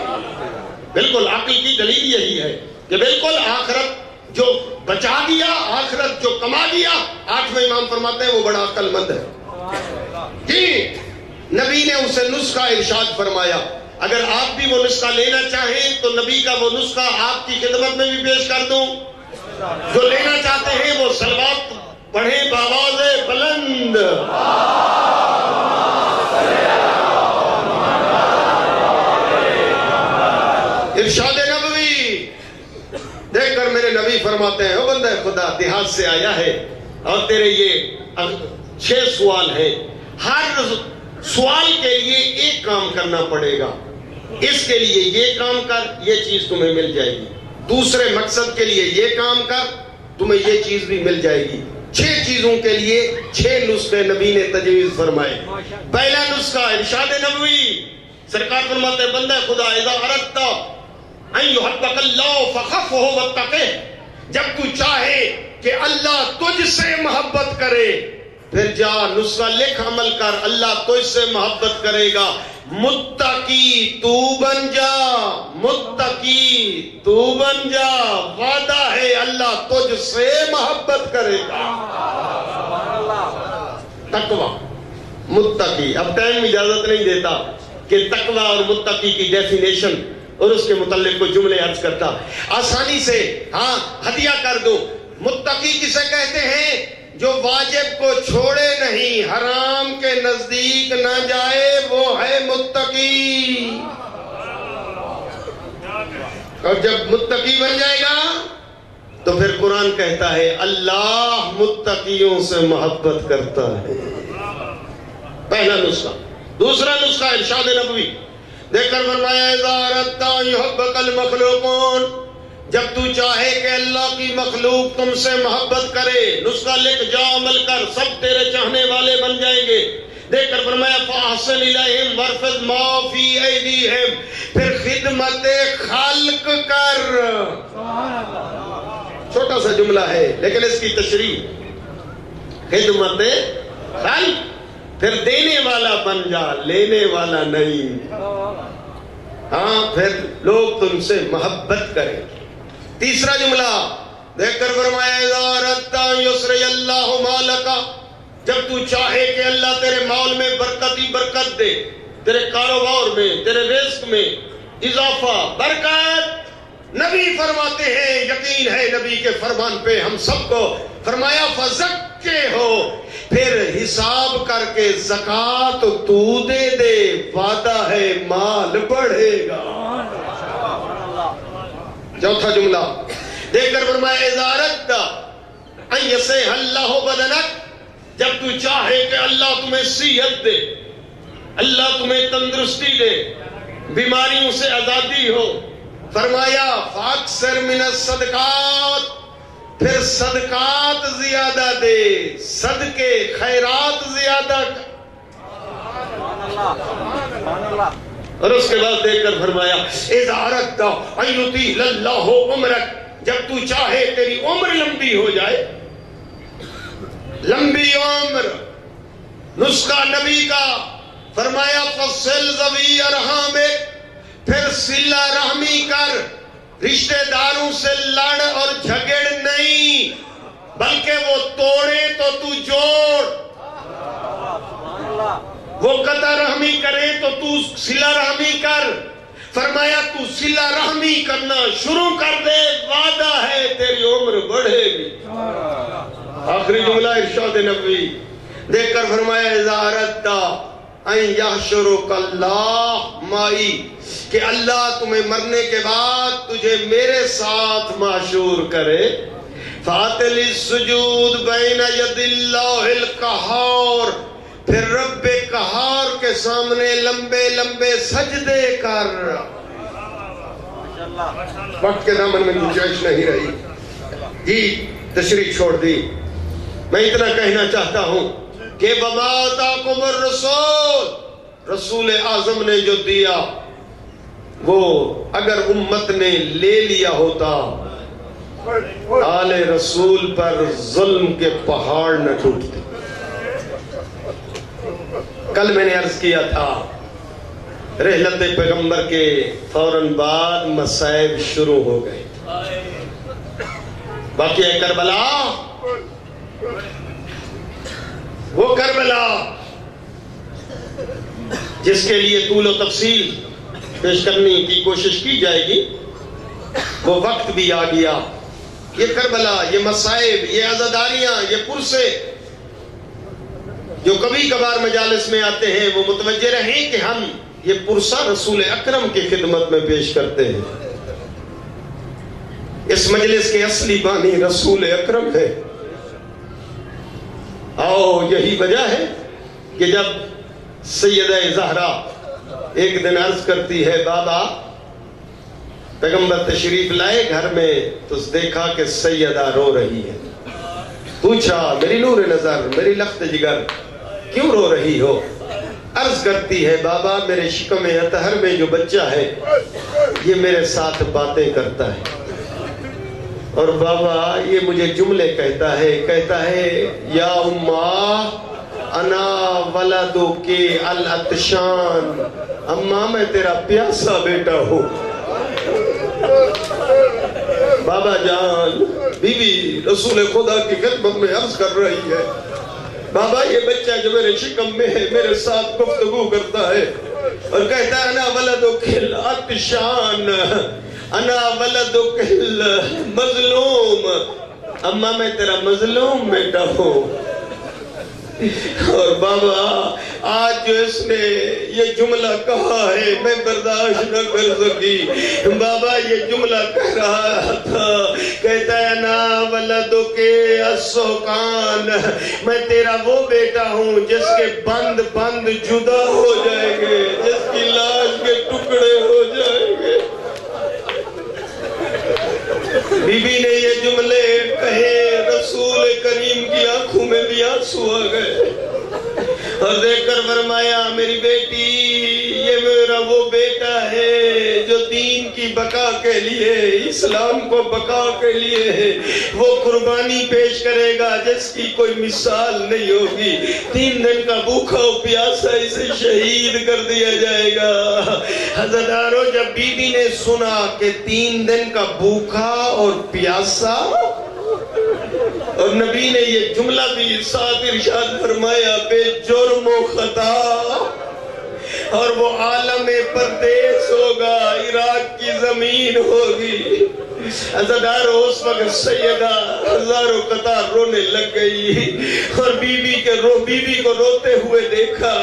بالکل عقل کی دلیل یہی ہے کہ بالکل آخرت جو بچا دیا, آخرت جو کما دیا. 8واں امام فرماتے ہیں وہ بڑا عقل مند ہے جی. نبی نے اسے نسخہ ارشاد فرمایا, اگر آپ بھی وہ نسخہ لینا چاہیں تو نبی کا وہ نسخہ آپ کی خدمت میں بھی پیش کر دوں. جو لینا چاہتے ہیں وہ صلوات پڑھیں بآواز بلند. ارشاد نبوی دیکھ کر میرے نبی فرماتے ہیں او بندہ خدا دیہات سے آیا ہے اور تیرے یہ 6 سوال ہیں, ہر سوال کے لیے ایک کام کرنا پڑے گا. اس کے لیے یہ کام کر, یہ چیز تمہیں مل جائے گی. دوسرے مقصد کے لیے یہ کام کر, تمہیں یہ چیز بھی مل جائے گی. 6 چیزوں کے لیے 6 نسخے نبی نے تجویز فرمائے. پہلا نسخہ ارشاد نبوی, سرکار فرماتے ہیں بندہ خدا اذا اردت ان یحبک اللہ فخفہ واتقہ, جب تو چاہے کہ اللہ تجھ سے محبت کرے پھر جا نسخہ لکھ عمل کر, اللہ تجھ سے محبت کرے گا متقی تو بن جا، متقی تو بن جا، وعدہ ہے اللہ تجھ سے محبت کرے گا۔ تقوی، متقی۔ اب ٹائم اجازت نہیں دیتا کہ تقوی اور متقی کی ڈیفینیشن اور اس کے متعلق کوئی جملے عرض کرتا، آسانی سے ہاں ہدیہ کر دو۔ متقی کسے کہتے ہیں؟ جو واجب کو چھوڑے نہیں، حرام کے نزدیک نہ جائے، وہ ہے متقی۔ اور جب متقی بن جائے گا تو پھر قرآن کہتا ہے اللہ متقیوں سے محبت کرتا ہے۔ پہلا نسخہ۔ دوسرا نسخہ ارشاد نبوی دیکھ کر فرمایا اذا اردت ان يحبك المخلوقون، جب تو چاہے کہ اللہ کی مخلوق تم سے محبت کرے، نسخہ لکھ جا، عمل کر، سب تیرے چاہنے والے بن جائیں گے۔ دیکھ کر فرمایا فاحسن الیہم وارفض ما فی ایدیہم، پھر خدمت خلق کر۔ چھوٹا سا جملہ ہے لیکن اس کی تشریح، خدمت خلق، پھر دینے والا بن جا، لینے والا نہیں۔ ہاں پھر لوگ تم سے محبت کریں۔ تیسرا جملہ دیکھ کر فرمایا اذا اردت ان یسری اللہ مالک، جب تو چاہے کہ اللہ تیرے مال میں برکت ہی برکت دے، تیرے کاروبار میں، تیرے رزق میں اضافہ، برکت۔ نبی فرماتے ہیں، یقین ہے نبی کے فرمان پہ ہم سب کو، فرمایا فزکے ہو، پھر حساب کر کے زکوٰۃ تو دے دے، وعدہ ہے مال بڑھے گا۔ چوتھا جملہ دیکھ کر فرمایا اذا اردت ان یصح اللہ بدنک، جب تو چاہے کہ اللہ تمہیں صحت دے، اللہ تمہیں تندرستی دے، بیماریوں سے آزادی ہو، فرمایا فاکثر من الصدقات، پھر صدقات زیادہ دے، صدقے خیرات زیادہ۔ اور اس کے بعد دیکھ کر فرمایا اذا اردت ان یطیل اللہ عمرک، جب تو چاہے تیری عمر لمبی ہو جائے، لمبی عمر، نسخہ نبی کا، فرمایا فصل ذوی ارحامک، پھر صلہ رحمی کر، رشتہ داروں سے لڑ اور جھگڑ نہیں، بلکہ وہ توڑے تو جوڑ، وہ قطع رحمی کرے تو صلہ رحمی کر۔ فرمایا تو صلہ رحمی کرنا شروع کر دے، وعدہ ہے تیری عمر بڑھے گی۔ آخری جملہ ارشاد نبوی دیکھ کر فرمایا اذا اردت ان یحشرک اللہ معی، کہ اللہ تمہیں مرنے کے بعد تجھے میرے ساتھ محشور کرے، فاتل السجود بین ید اللہ القہار، پھر رب قہار کے سامنے لمبے لمبے سجدے کر۔ وقت کے دامن میں گنجائش نہیں رہی جی، تشریح چھوڑ دی۔ میں اتنا کہنا چاہتا ہوں کہ وما آتاکم الرسول، رسول اعظم نے جو دیا وہ اگر امت نے لے لیا ہوتا، آل رسول پر ظلم کے پہاڑ نہ ٹوٹتے۔ کل میں نے عرض کیا تھا رحلت پیغمبر کے فوراً بعد مصائب شروع ہو گئے۔ واقعہ کربلا، وہ کربلا جس کے لیے طول و تفصیل پیش کرنے کی کوشش کی جائے گی، وہ وقت بھی آ گیا۔ یہ کربلا، یہ مصائب، یہ عزاداریاں، یہ پرسے جو کبھی کبھار مجالس میں آتے ہیں، وہ متوجہ رہیں کہ ہم یہ پرسہ رسول اکرم کی خدمت میں پیش کرتے ہیں۔ اس مجلس کے اصلی بانی رسول اکرم ہے۔ یہی وجہ ہے کہ جب سیدہ زہرا ایک دن عرض کرتی ہے بابا پیغمبر تشریف لائے گھر میں، تو دیکھا کہ سیدہ رو رہی ہے۔ پوچھا میری نور نظر، میری لخت جگر، کیوں رو رہی ہو؟ عرض کرتی ہے بابا میرے شکم اطہر میں جو بچہ ہے یہ میرے ساتھ باتیں کرتا ہے، اور بابا یہ مجھے جملے کہتا ہے یا اماں انا ولدک العطشان، اماں میں تیرا پیاسا بیٹا ہوں۔ بابا جان، بیوی رسول خدا کی خدمت میں عرض کر رہی ہے، بابا یہ بچہ جو میرے شکم میں ہے میرے ساتھ گفتگو کرتا ہے اور کہتا ہے انا ولدک العطشان، انا ولدک المظلوم، اماں میں تیرا مظلوم بیٹا ہوں۔ اور بابا آج جو اس نے یہ جملہ کہا ہے میں برداشت نہ کر سکی۔ بابا یہ جملہ کہہ رہا تھا، کہتا ہے نا ولدک السوکان، میں تیرا وہ بیٹا ہوں جس کے بند بند جدا ہو جائیں گے، جس کی لاش کے ٹکڑے ہو جائیں گے۔ بی بی نے یہ جملے کہے، رسول کریم کی آنکھوں میں بھی آنسو آ گئے اور دیکھ کر فرمایا میری بیٹی یہ میرا وہ بیٹا ہے جو دین کی بقا کے لیے، اسلام کو بقا کے لیے وہ قربانی پیش کرے گا جس کی کوئی مثال نہیں ہوگی۔ 3 دن کا بھوکا و پیاسا اسے شہید کر دیا جائے گا۔ حضرتارو جب بی بی نے سنا کہ 3 دن کا بھوکا اور پیاسا، اور نبی نے یہ جملہ بھی ساتھ ارشاد فرمایا بے جرم و خطا، اور وہ عالم پردیس ہوگا، عراق کی زمین ہوگی۔ عزادارو اس وقت سیدہ ہزاروں قطار رونے لگ گئی اور بی بی کو روتے ہوئے دیکھا۔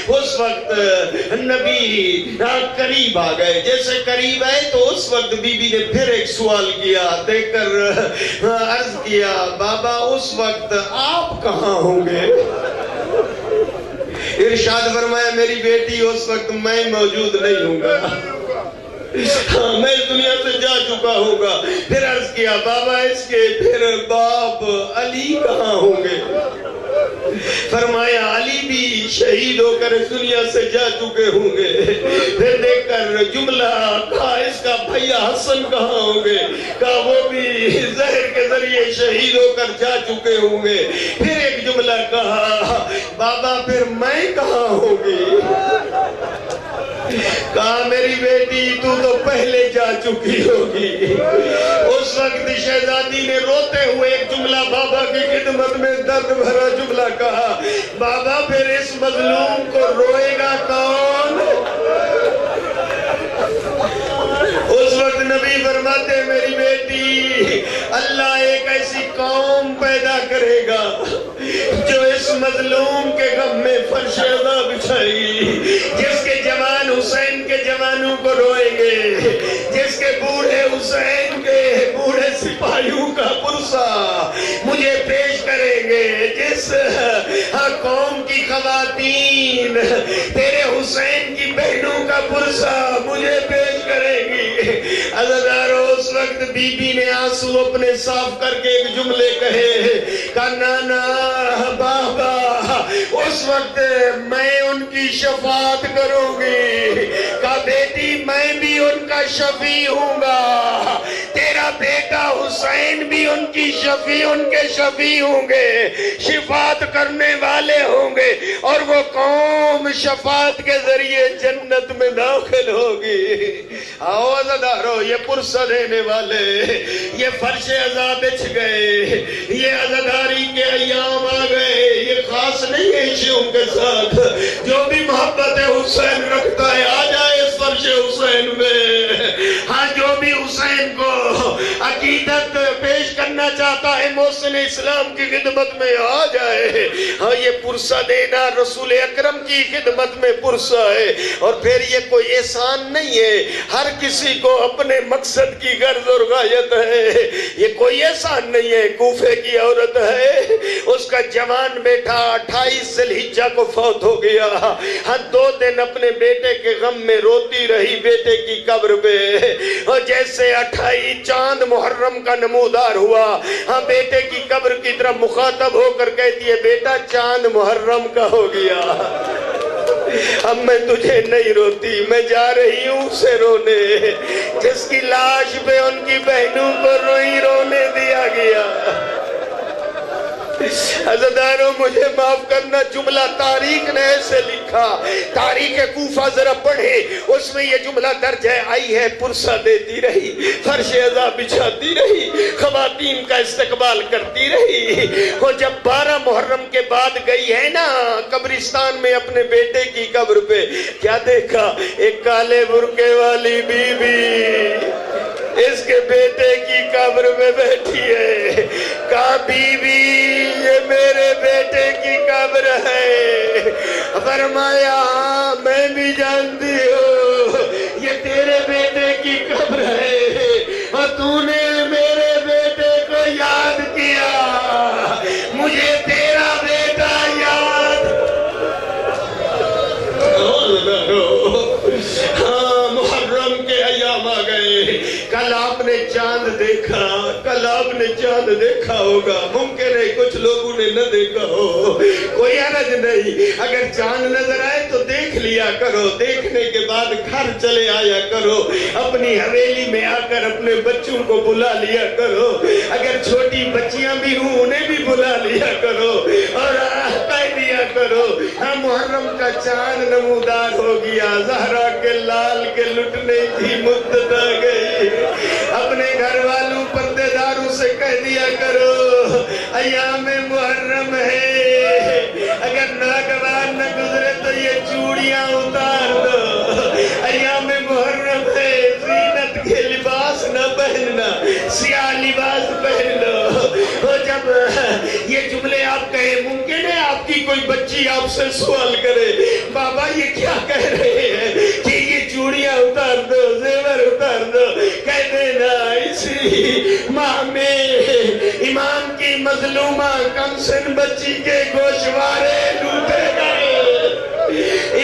اس وقت نبی قریب آ گئے، جیسے قریب آئے تو اس وقت بی بی نے پھر ایک سوال کیا، دیکھ کر عرض کیا بابا اس وقت آپ کہاں ہوں گے؟ ارشاد فرمایا میری بیٹی اس وقت میں موجود نہیں ہوں گا، ہاں میں اس دنیا سے جا چکا ہوں گا۔ پھر عرض کیا بابا اس کے پھر باپ علی کہاں ہوں گے؟ فرمایا علی بھی شہید ہو کر اس دنیا سے جا چکے ہوں گے۔ پھر دیکھ کر جملہ کہا اس کا بھیا حسن کہاں ہوں گے؟ کہا وہ بھی زہر کے ذریعے شہید ہو کر جا چکے ہوں گے۔ پھر ایک جملہ کہا بابا پھر میں کہاں ہوں گی؟ کہا میری بیٹی تو پہلے جا چکی ہوگی۔ اس وقت شہزادی نے روتے ہوئے ایک جملہ بابا کی خدمت میں درد بھرا جملہ کہا، بابا پھر اس مظلوم کو روئے گا کون؟ اس وقت نبی فرماتے میری بیٹی اللہ ایک ایسی قوم پیدا کرے گا جو اس مظلوم کے غم میں فرش عزا بچھائے گی، جس کے جوان حسین کے جوانوں کو روئیں گے، جس کے بوڑھے حسین کے بوڑھے سپاہیوں کا پرسا مجھے پیش کریں گے، جس قوم کی خواتین تیرے حسین کی بہنوں کا پرسا مجھے پیش کریں گی۔ عزادارو اس وقت بی بی نے آنسو اپنے صاف کر کے ایک جملے کہے، کہا نانا بابا اس وقت میں ان کی شفاعت کروں گی، کہا بیٹی میں بھی ان کا شفیع ہوں گا، تیرا بیٹا حسین بھی ان کی شفیع ان کے شفیع ہوں گے، شفاعت کرنے والے ہوں گے، اور وہ قوم شفاعت کے ذریعے جنت میں داخل ہوگی۔ آؤ عزادارو یہ پرسہ دینے والے یہ فرش عزا بچھ گئے، یہ عزاداری کے ایام آ گئے، یہ خاص نہیں ہے شیعوں کے ساتھ، جو بھی محبت حسین رکھتا ہے آ جائے اس فرش حسین میں، ہاں جو بھی حسین کو عقیدت پیش کرنا چاہتا ہے محسن اسلام کی خدمت میں آ جائے۔ ہاں یہ پرسہ دینا رسول اکرم کی خدمت میں پرسہ ہے، اور پھر یہ کوئی احسان نہیں ہے، ہر کسی کو اپنے مقصد کی غرض اور غایت ہے، یہ کوئی احسان نہیں ہے۔ کوفے کی عورت ہے، اس کا جوان بیٹا 28 ذی الحجہ کو فوت ہو گیا، ہاں 2 دن اپنے بیٹے کے غم میں روتی رہی بیٹے کی قبر پہ، اور جیسے 28 چاند محرم کا نمودار ہوا، ہاں بیٹے کی قبر کی طرف مخاطب ہو کر کہتی ہے بیٹا چاند محرم کا ہو گیا، اب میں تجھے نہیں روتی، میں جا رہی ہوں اسے رونے جس کی لاش پہ ان کی بہنوں کو رونے دیا گیا۔ عزیزانو مجھے معاف کرنا، جملہ تاریخ نے ایسے لکھا، تاریخ کوفہ ذرا پڑھے، اس میں یہ جملہ درج ہے، آئی ہے پرسہ دیتی رہی، فرش عزا بچھاتی رہی، خواتین کا استقبال کرتی رہی۔ وہ جب 12 محرم کے بعد گئی ہے نا قبرستان میں اپنے بیٹے کی قبر پہ، کیا دیکھا؟ ایک کالے برقعے والی بی بی اس کے بیٹے کی قبر میں بیٹھی ہے۔ کہا بی بی یہ میرے بیٹے کی قبر ہے۔ فرمایا میں بھی جانتی ہوں یہ تیرے بیٹے کی قبر ہے، اور تو نے میرے بیٹے کو یاد کیا، مجھے تیرا بیٹا یاد۔ ہاں محرم کے ایام آ گئے، کل آپ نے چاند دیکھا، کل آپ نے چاند دیکھا ہوگا، ممکن ہے کچھ لوگوں نے نہ دیکھا ہو، کوئی حرج نہیں، اگر چاند نظر آئے تو دیکھ لیا کرو، دیکھنے کے بعد گھر چلے آیا کرو، اپنی حویلی میں آ کر اپنے بچوں کو بلا لیا کرو، اگر چھوٹی بچیاں بھی ہوں انہیں بھی بلا لیا کرو، اور کہہ دیا کرو ہاں محرم کا چاند نمودار ہو گیا، زہرا کے لال کے لٹنے کی مدت آ گئی۔ اپنے گھر والوں پردے داروں سے کہہ دیا کرو ایام محرم ہے، اگر ناگوار نہ گزرے تو یہ چوڑیاں اتار دو، ایام محرم ہے، زینت کے لباس نہ پہننا، سیاہ لباس پہن لو۔ اور جب یہ جملے آپ کہیں، ممکن ہے آپ کی کوئی بچی آپ سے سوال کرے بابا یہ کیا کہہ رہے ہیں کہ یہ چوڑیاں اتار دو، زیور اتار دو، کہہ دینا اسی ماہ میں امام کی مظلومہ کم سن بچی کے گوشوارے لوٹے گئے،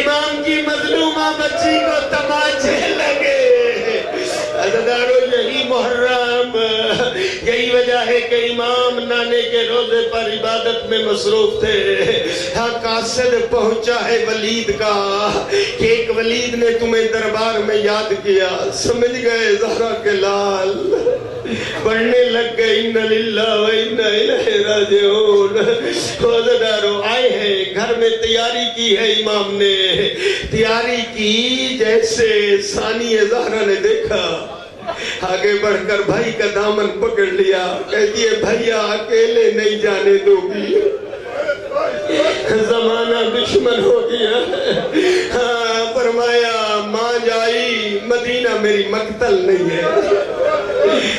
امام کی مظلومہ بچی کو تماچے لگے۔ عزیزانو یہی محرم، یہی وجہ ہے کہ امام نانے کے روزے پر عبادت میں مصروف تھے۔ ہاں قاصد پہنچا ہے ولید کا کہ ایک ولید نے تمہیں دربار میں یاد کیا، سمجھ گئے زہرا کے لال، پڑھنے لگ گئے اِنَّ لِلَّهِ وَإِنَّ إِلَيْهِ رَاجِعُونَ۔ روزداروں آئے ہیں، گھر میں تیاری کی ہے امام نے، تیاری کی، جیسے ثانی زہرا نے دیکھا، آگے بڑھ کر بھائی کا دامن پکڑ لیا، کہتی ہے بھائیا اکیلے نہیں جانے دو گی، زمانہ دشمن ہو گیا۔ ہاں فرمایا ماں جائی مدینہ میری مقتل نہیں ہے،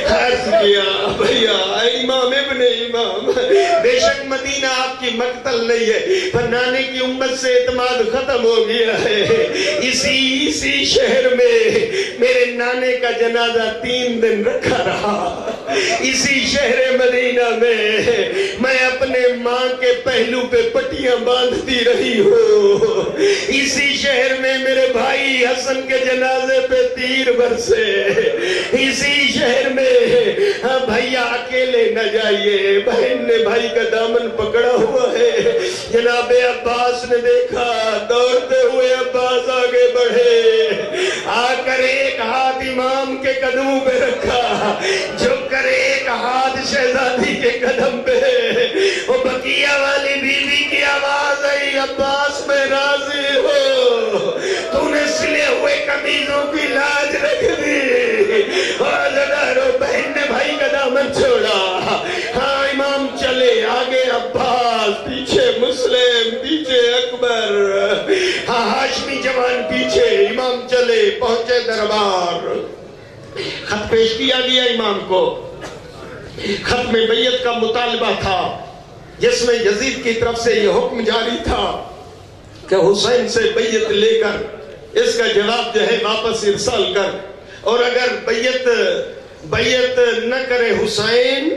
عرض کیا بھیا امام ابن امام بے شک مدینہ آپ کی مقتل نہیں ہے، پر نانے کی امت سے اعتماد ختم ہو گیا ہے، اسی شہر میں میرے نانے کا جنازہ 3 دن رکھا رہا، اسی شہر مدینہ میں اپنے ماں کے پہلو پہ پٹیاں باندھتی رہی ہوں، اسی شہر میں میرے بھائی حسن کے جنازے پہ تیر برسے، اسی شہر میں بھیا اکیلے نہ جائیے، بہن نے بھائی کا دامن پکڑا ہوا ہے۔ جناب عباس نے دیکھا، دوڑتے ہوئے عباس آگے بڑھے، آ کر ایک ہاتھ امام کے قدموں پہ رکھا، جھک کر ایک ہاتھ شہزادی کے قدم پہ، وہ بقیہ والی بیوی کی آواز آئی عباس میں راضی ہو، تو نے سلے ہوئے قمیضوں کی لاج رکھ دی، اور زدارو بہن نے بھائی کا دامن چھوڑا۔ ہاں امام چلے، آگے عباس، پیچھے مسلم، پیچھے اکبر، ہاں ہاشمی جوان پیچھے، امام چلے، پہنچے دربار، خط پیش کیا گیا امام کو، خط میں بیعت کا مطالبہ تھا، جس میں یزید کی طرف سے یہ حکم جاری تھا کہ حسین سے بیعت لے کر اس کا جواب جو ہے واپس ارسال کر، اور اگر بیعت نہ کرے حسین،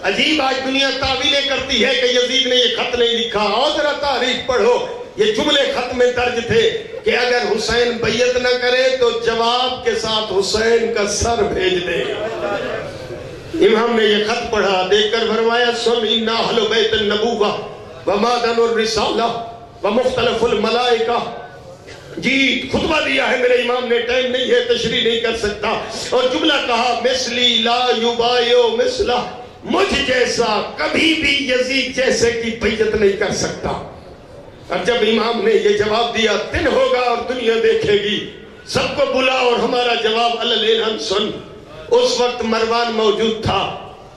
عجیب آج دنیا تعویلیں کرتی ہے کہ یزید نے یہ خط نہیں لکھا، اور ذرا تاریخ پڑھو، یہ جملے خط میں درج تھے کہ اگر حسین بیعت نہ کرے تو جواب کے ساتھ حسین کا سر بھیج دے۔ امام نے یہ خط پڑھا، دیکھ کر فرمایا سن اِنَّ اہلُ بیت النبوہ ومادن الرسالہ ومختلف الملائکہ۔ جی خطبہ دیا ہے میرے امام نے، ٹائم نہیں ہے، تشریح نہیں کر سکتا، اور جملہ کہا مثلی لا یبایع مثلہ، مجھ جیسا کبھی بھی یزید جیسے کی بیعت نہیں کر سکتا۔ اور جب امام نے یہ جواب دیا دن ہوگا اور دنیا دیکھے گی، سب کو بلا اور ہمارا جواب اعلان سن۔ اس وقت مروان موجود تھا،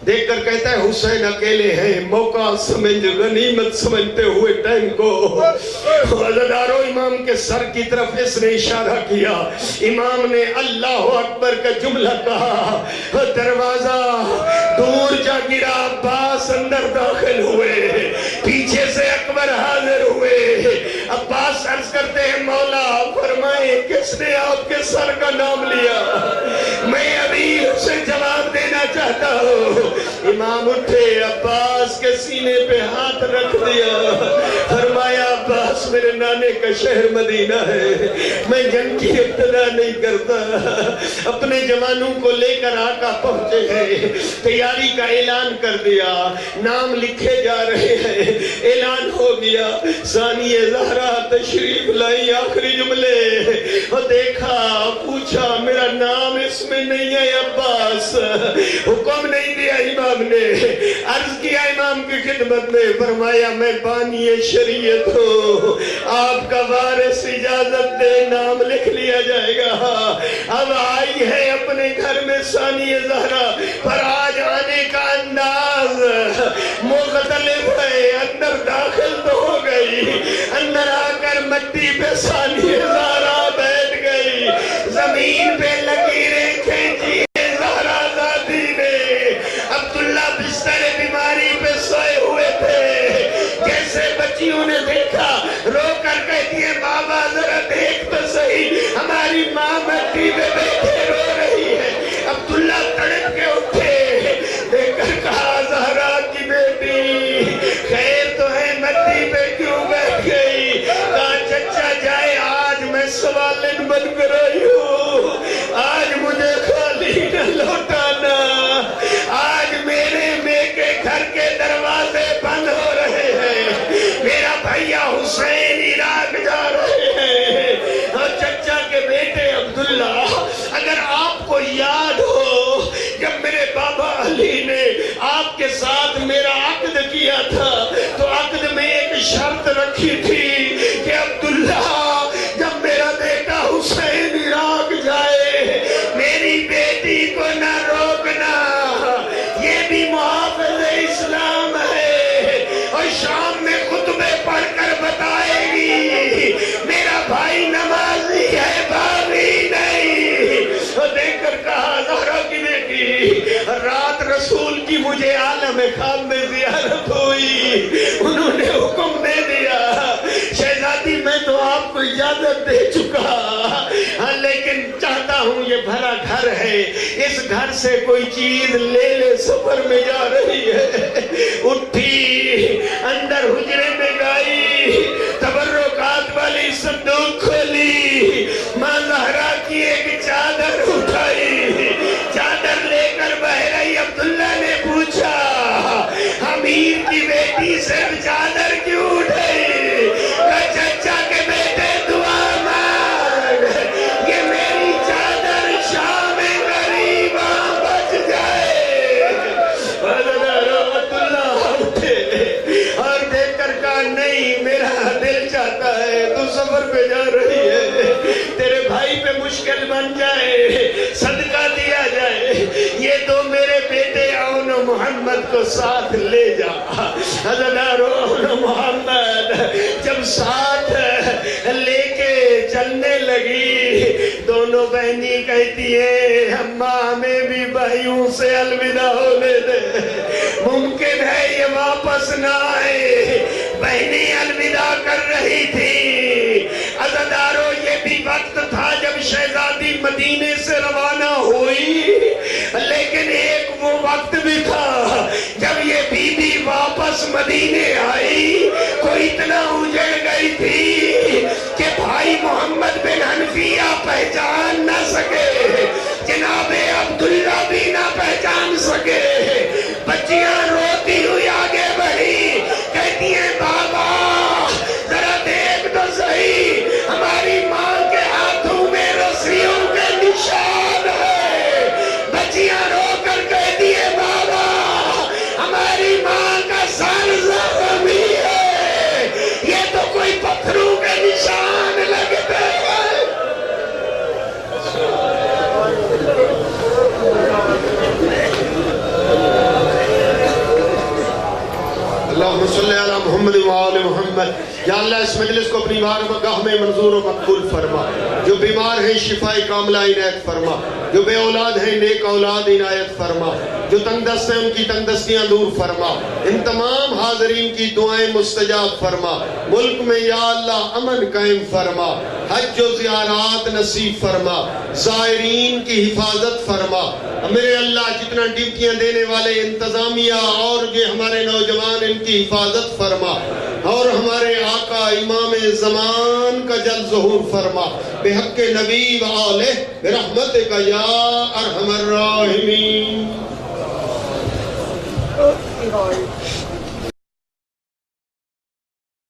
دیکھ کر کہتا ہے حسین اکیلے ہیں، موقع سمجھ غنیمت سمجھتے ہوئے ٹائم کو۔ عزادارو امام کے سر کی طرف اس نے اشارہ کیا، امام نے اللہ اکبر کا جملہ کہا، دروازہ دور جا گرا، عباس اندر داخل ہوئے، پیچھے سے اکبر حاضر ہوئے۔ عباس عرض کرتے ہیں مولا فرمائے کس نے آپ کے سر کا نام لیا؟ میں ابھی اسے جواب دینا چاہتا ہوں۔ امام اٹھے، عباس کے سینے پہ ہاتھ رکھ دیا، فرمایا عباس میرے نانے کا شہر مدینہ ہے، میں جنگ کی ابتدا نہیں کرتا۔ اپنے جوانوں کو لے کر آقا پہنچے ہیں، تیاری کا اعلان کر دیا، نام لکھے جا رہے ہیں، اعلان ہو گیا۔ ثانیہ زہرا تشریف لائی، آخری جملے اور دیکھا، پوچھا میرا نام اس میں نہیں ہے عباس؟ حکم نہیں دیا امام نے، عرض کیا امام کی خدمت میں، فرمایا میں بانی شریعت ہوں، آپ کا وارث اجازت دے نام لکھ لیا جائے گا۔ اب آئی ہے اپنے گھر میں ثانیہ زہرا، پر آج آنے کا انداز مختلف ہے، اندر داخل تو ہو گئی، اندر آ کر مٹی پہ ثانیہ زہرا بیٹھ گئی، زمین پہ لکیریں کھینچی زہرا زادی نے۔ عبداللہ بستر بیماری پہ سوئے ہوئے تھے، جیسے بچیوں نے دیکھا رو کر کہتی ہے بابا ذرا دیکھ تو صحیح، ہماری ماں مٹی پہ بیٹھے رو رہی ہے۔ عبداللہ تڑپ کے اٹھے، دیکھ کر کہا زہرا کی بیٹی خیر تو ہے، مٹی پہ کیوں بیٹھ گئی؟ کہا چچا جائے، آج میں سوالن بن کر آئی ہوں، آج مجھے خالی نہ لوٹانا، آج میرے میکے گھر کے دروازے بند ہو رہے ہیں، میرا بھائیا حسین عراق جا رہے ہیں۔ اور چچا کے بیٹے عبداللہ، اگر آپ کو یاد ہو جب میرے بابا علی نے آپ کے ساتھ میرا عقد کیا تھا تو عقد میں ایک شرط رکھی تھی کہ عبداللہ جب میرا بیٹا حسین عراق جائے میری بیٹی کو نہ روکنا، یہ بھی محافظ اسلام ہے، اور شام میں خطبے پڑھ کر بتائے گی میرا بھائی نمازی ہے باغی نہیں۔ اور دیکھ کر کہا زہرا کی بیٹی رات رسول کی مجھے عالم خواب میں زیارت ہوئی، انہوں نے حکم دے دیا شہزادی میں تو آپ کو اجازت دے چکا، ہاں لیکن چاہتا ہوں یہ بھرا گھر ہے، اس گھر سے کوئی چیز لے لے، سفر میں جا رہی ہے۔ اٹھی اندر حجرے میں گئی، تبرکات والی صندوق کھولی، ماں زہرا کی ایک چادر اٹھائی، چادر لے کر بہ رہی۔ عبداللہ نے پوچھا امیر کی بیٹی سے چادر کیوں اٹھائی؟ چچا کے بیٹے دعا مانگ، یہ میری چادر شام غریباں بچ جائے۔ عبداللہ اٹھے اور دیکھ کر کہا نہیں میرا دل چاہتا ہے تو سفر پہ جا رہی ہے، تیرے بھائی پہ مشکل بن جائے، صدقہ دیا جائے، یہ تو میرے بیٹے اون محمد کو ساتھ لے جا۔ حضرت اون محمد جب ساتھ لے کے چلنے لگی، دونوں بہنی کہتی ہیں اماں ہمیں بھی بھائیوں سے الوداع ہونے دے، ممکن ہے یہ واپس نہ آئے۔ بہنیں الوداع کر رہی تھی۔ عزادارو یہ بھی وقت تھا جب شہزادی مدینے سے روانہ ہوئی، لیکن ایک وہ وقت بھی تھا جب یہ بی بی واپس مدینے آئی، کوئی اتنا اجڑ گئی تھی کہ بھائی محمد بن حنفیہ پہچان نہ سکے، جناب عبداللہ بھی نہ پہچان سکے۔ بچیاں روتی ہوئی آگے بڑھی، کہتی ہیں بابا ذرا دیکھ تو صحیح، ہماری ماں کے ہاتھوں میں رسیوں کے نشان ہے۔ بچیاں رو کر کہتی ہیں بابا اللہم صلی علی محمد و آل محمد. یا اللہ اس مجلس کو اپنی بارگاہ میں منظور و مقبول فرما. جو بیمار ہیں شفاء کاملہ عنایت فرما. جو بے اولاد ہیں نیک اولاد عنایت فرما. جو تنگ دست ہیں ان کی تنگ دستیاں دور فرما. ان تمام حاضرین کی دعائیں مستجاب فرما. ملک میں یا اللہ امن قائم فرما. حج و زیارات نصیب فرما. زائرین کی حفاظت فرما. میرے اللہ جتنا ڈیوٹیاں دینے والے انتظامیہ اور یہ ہمارے نوجوان ان کی حفاظت فرما. اور ہمارے آقا امام زمان کا جل ظہور فرما. بحق نبی و آلہ برحمتک یا ارحم الراحمین.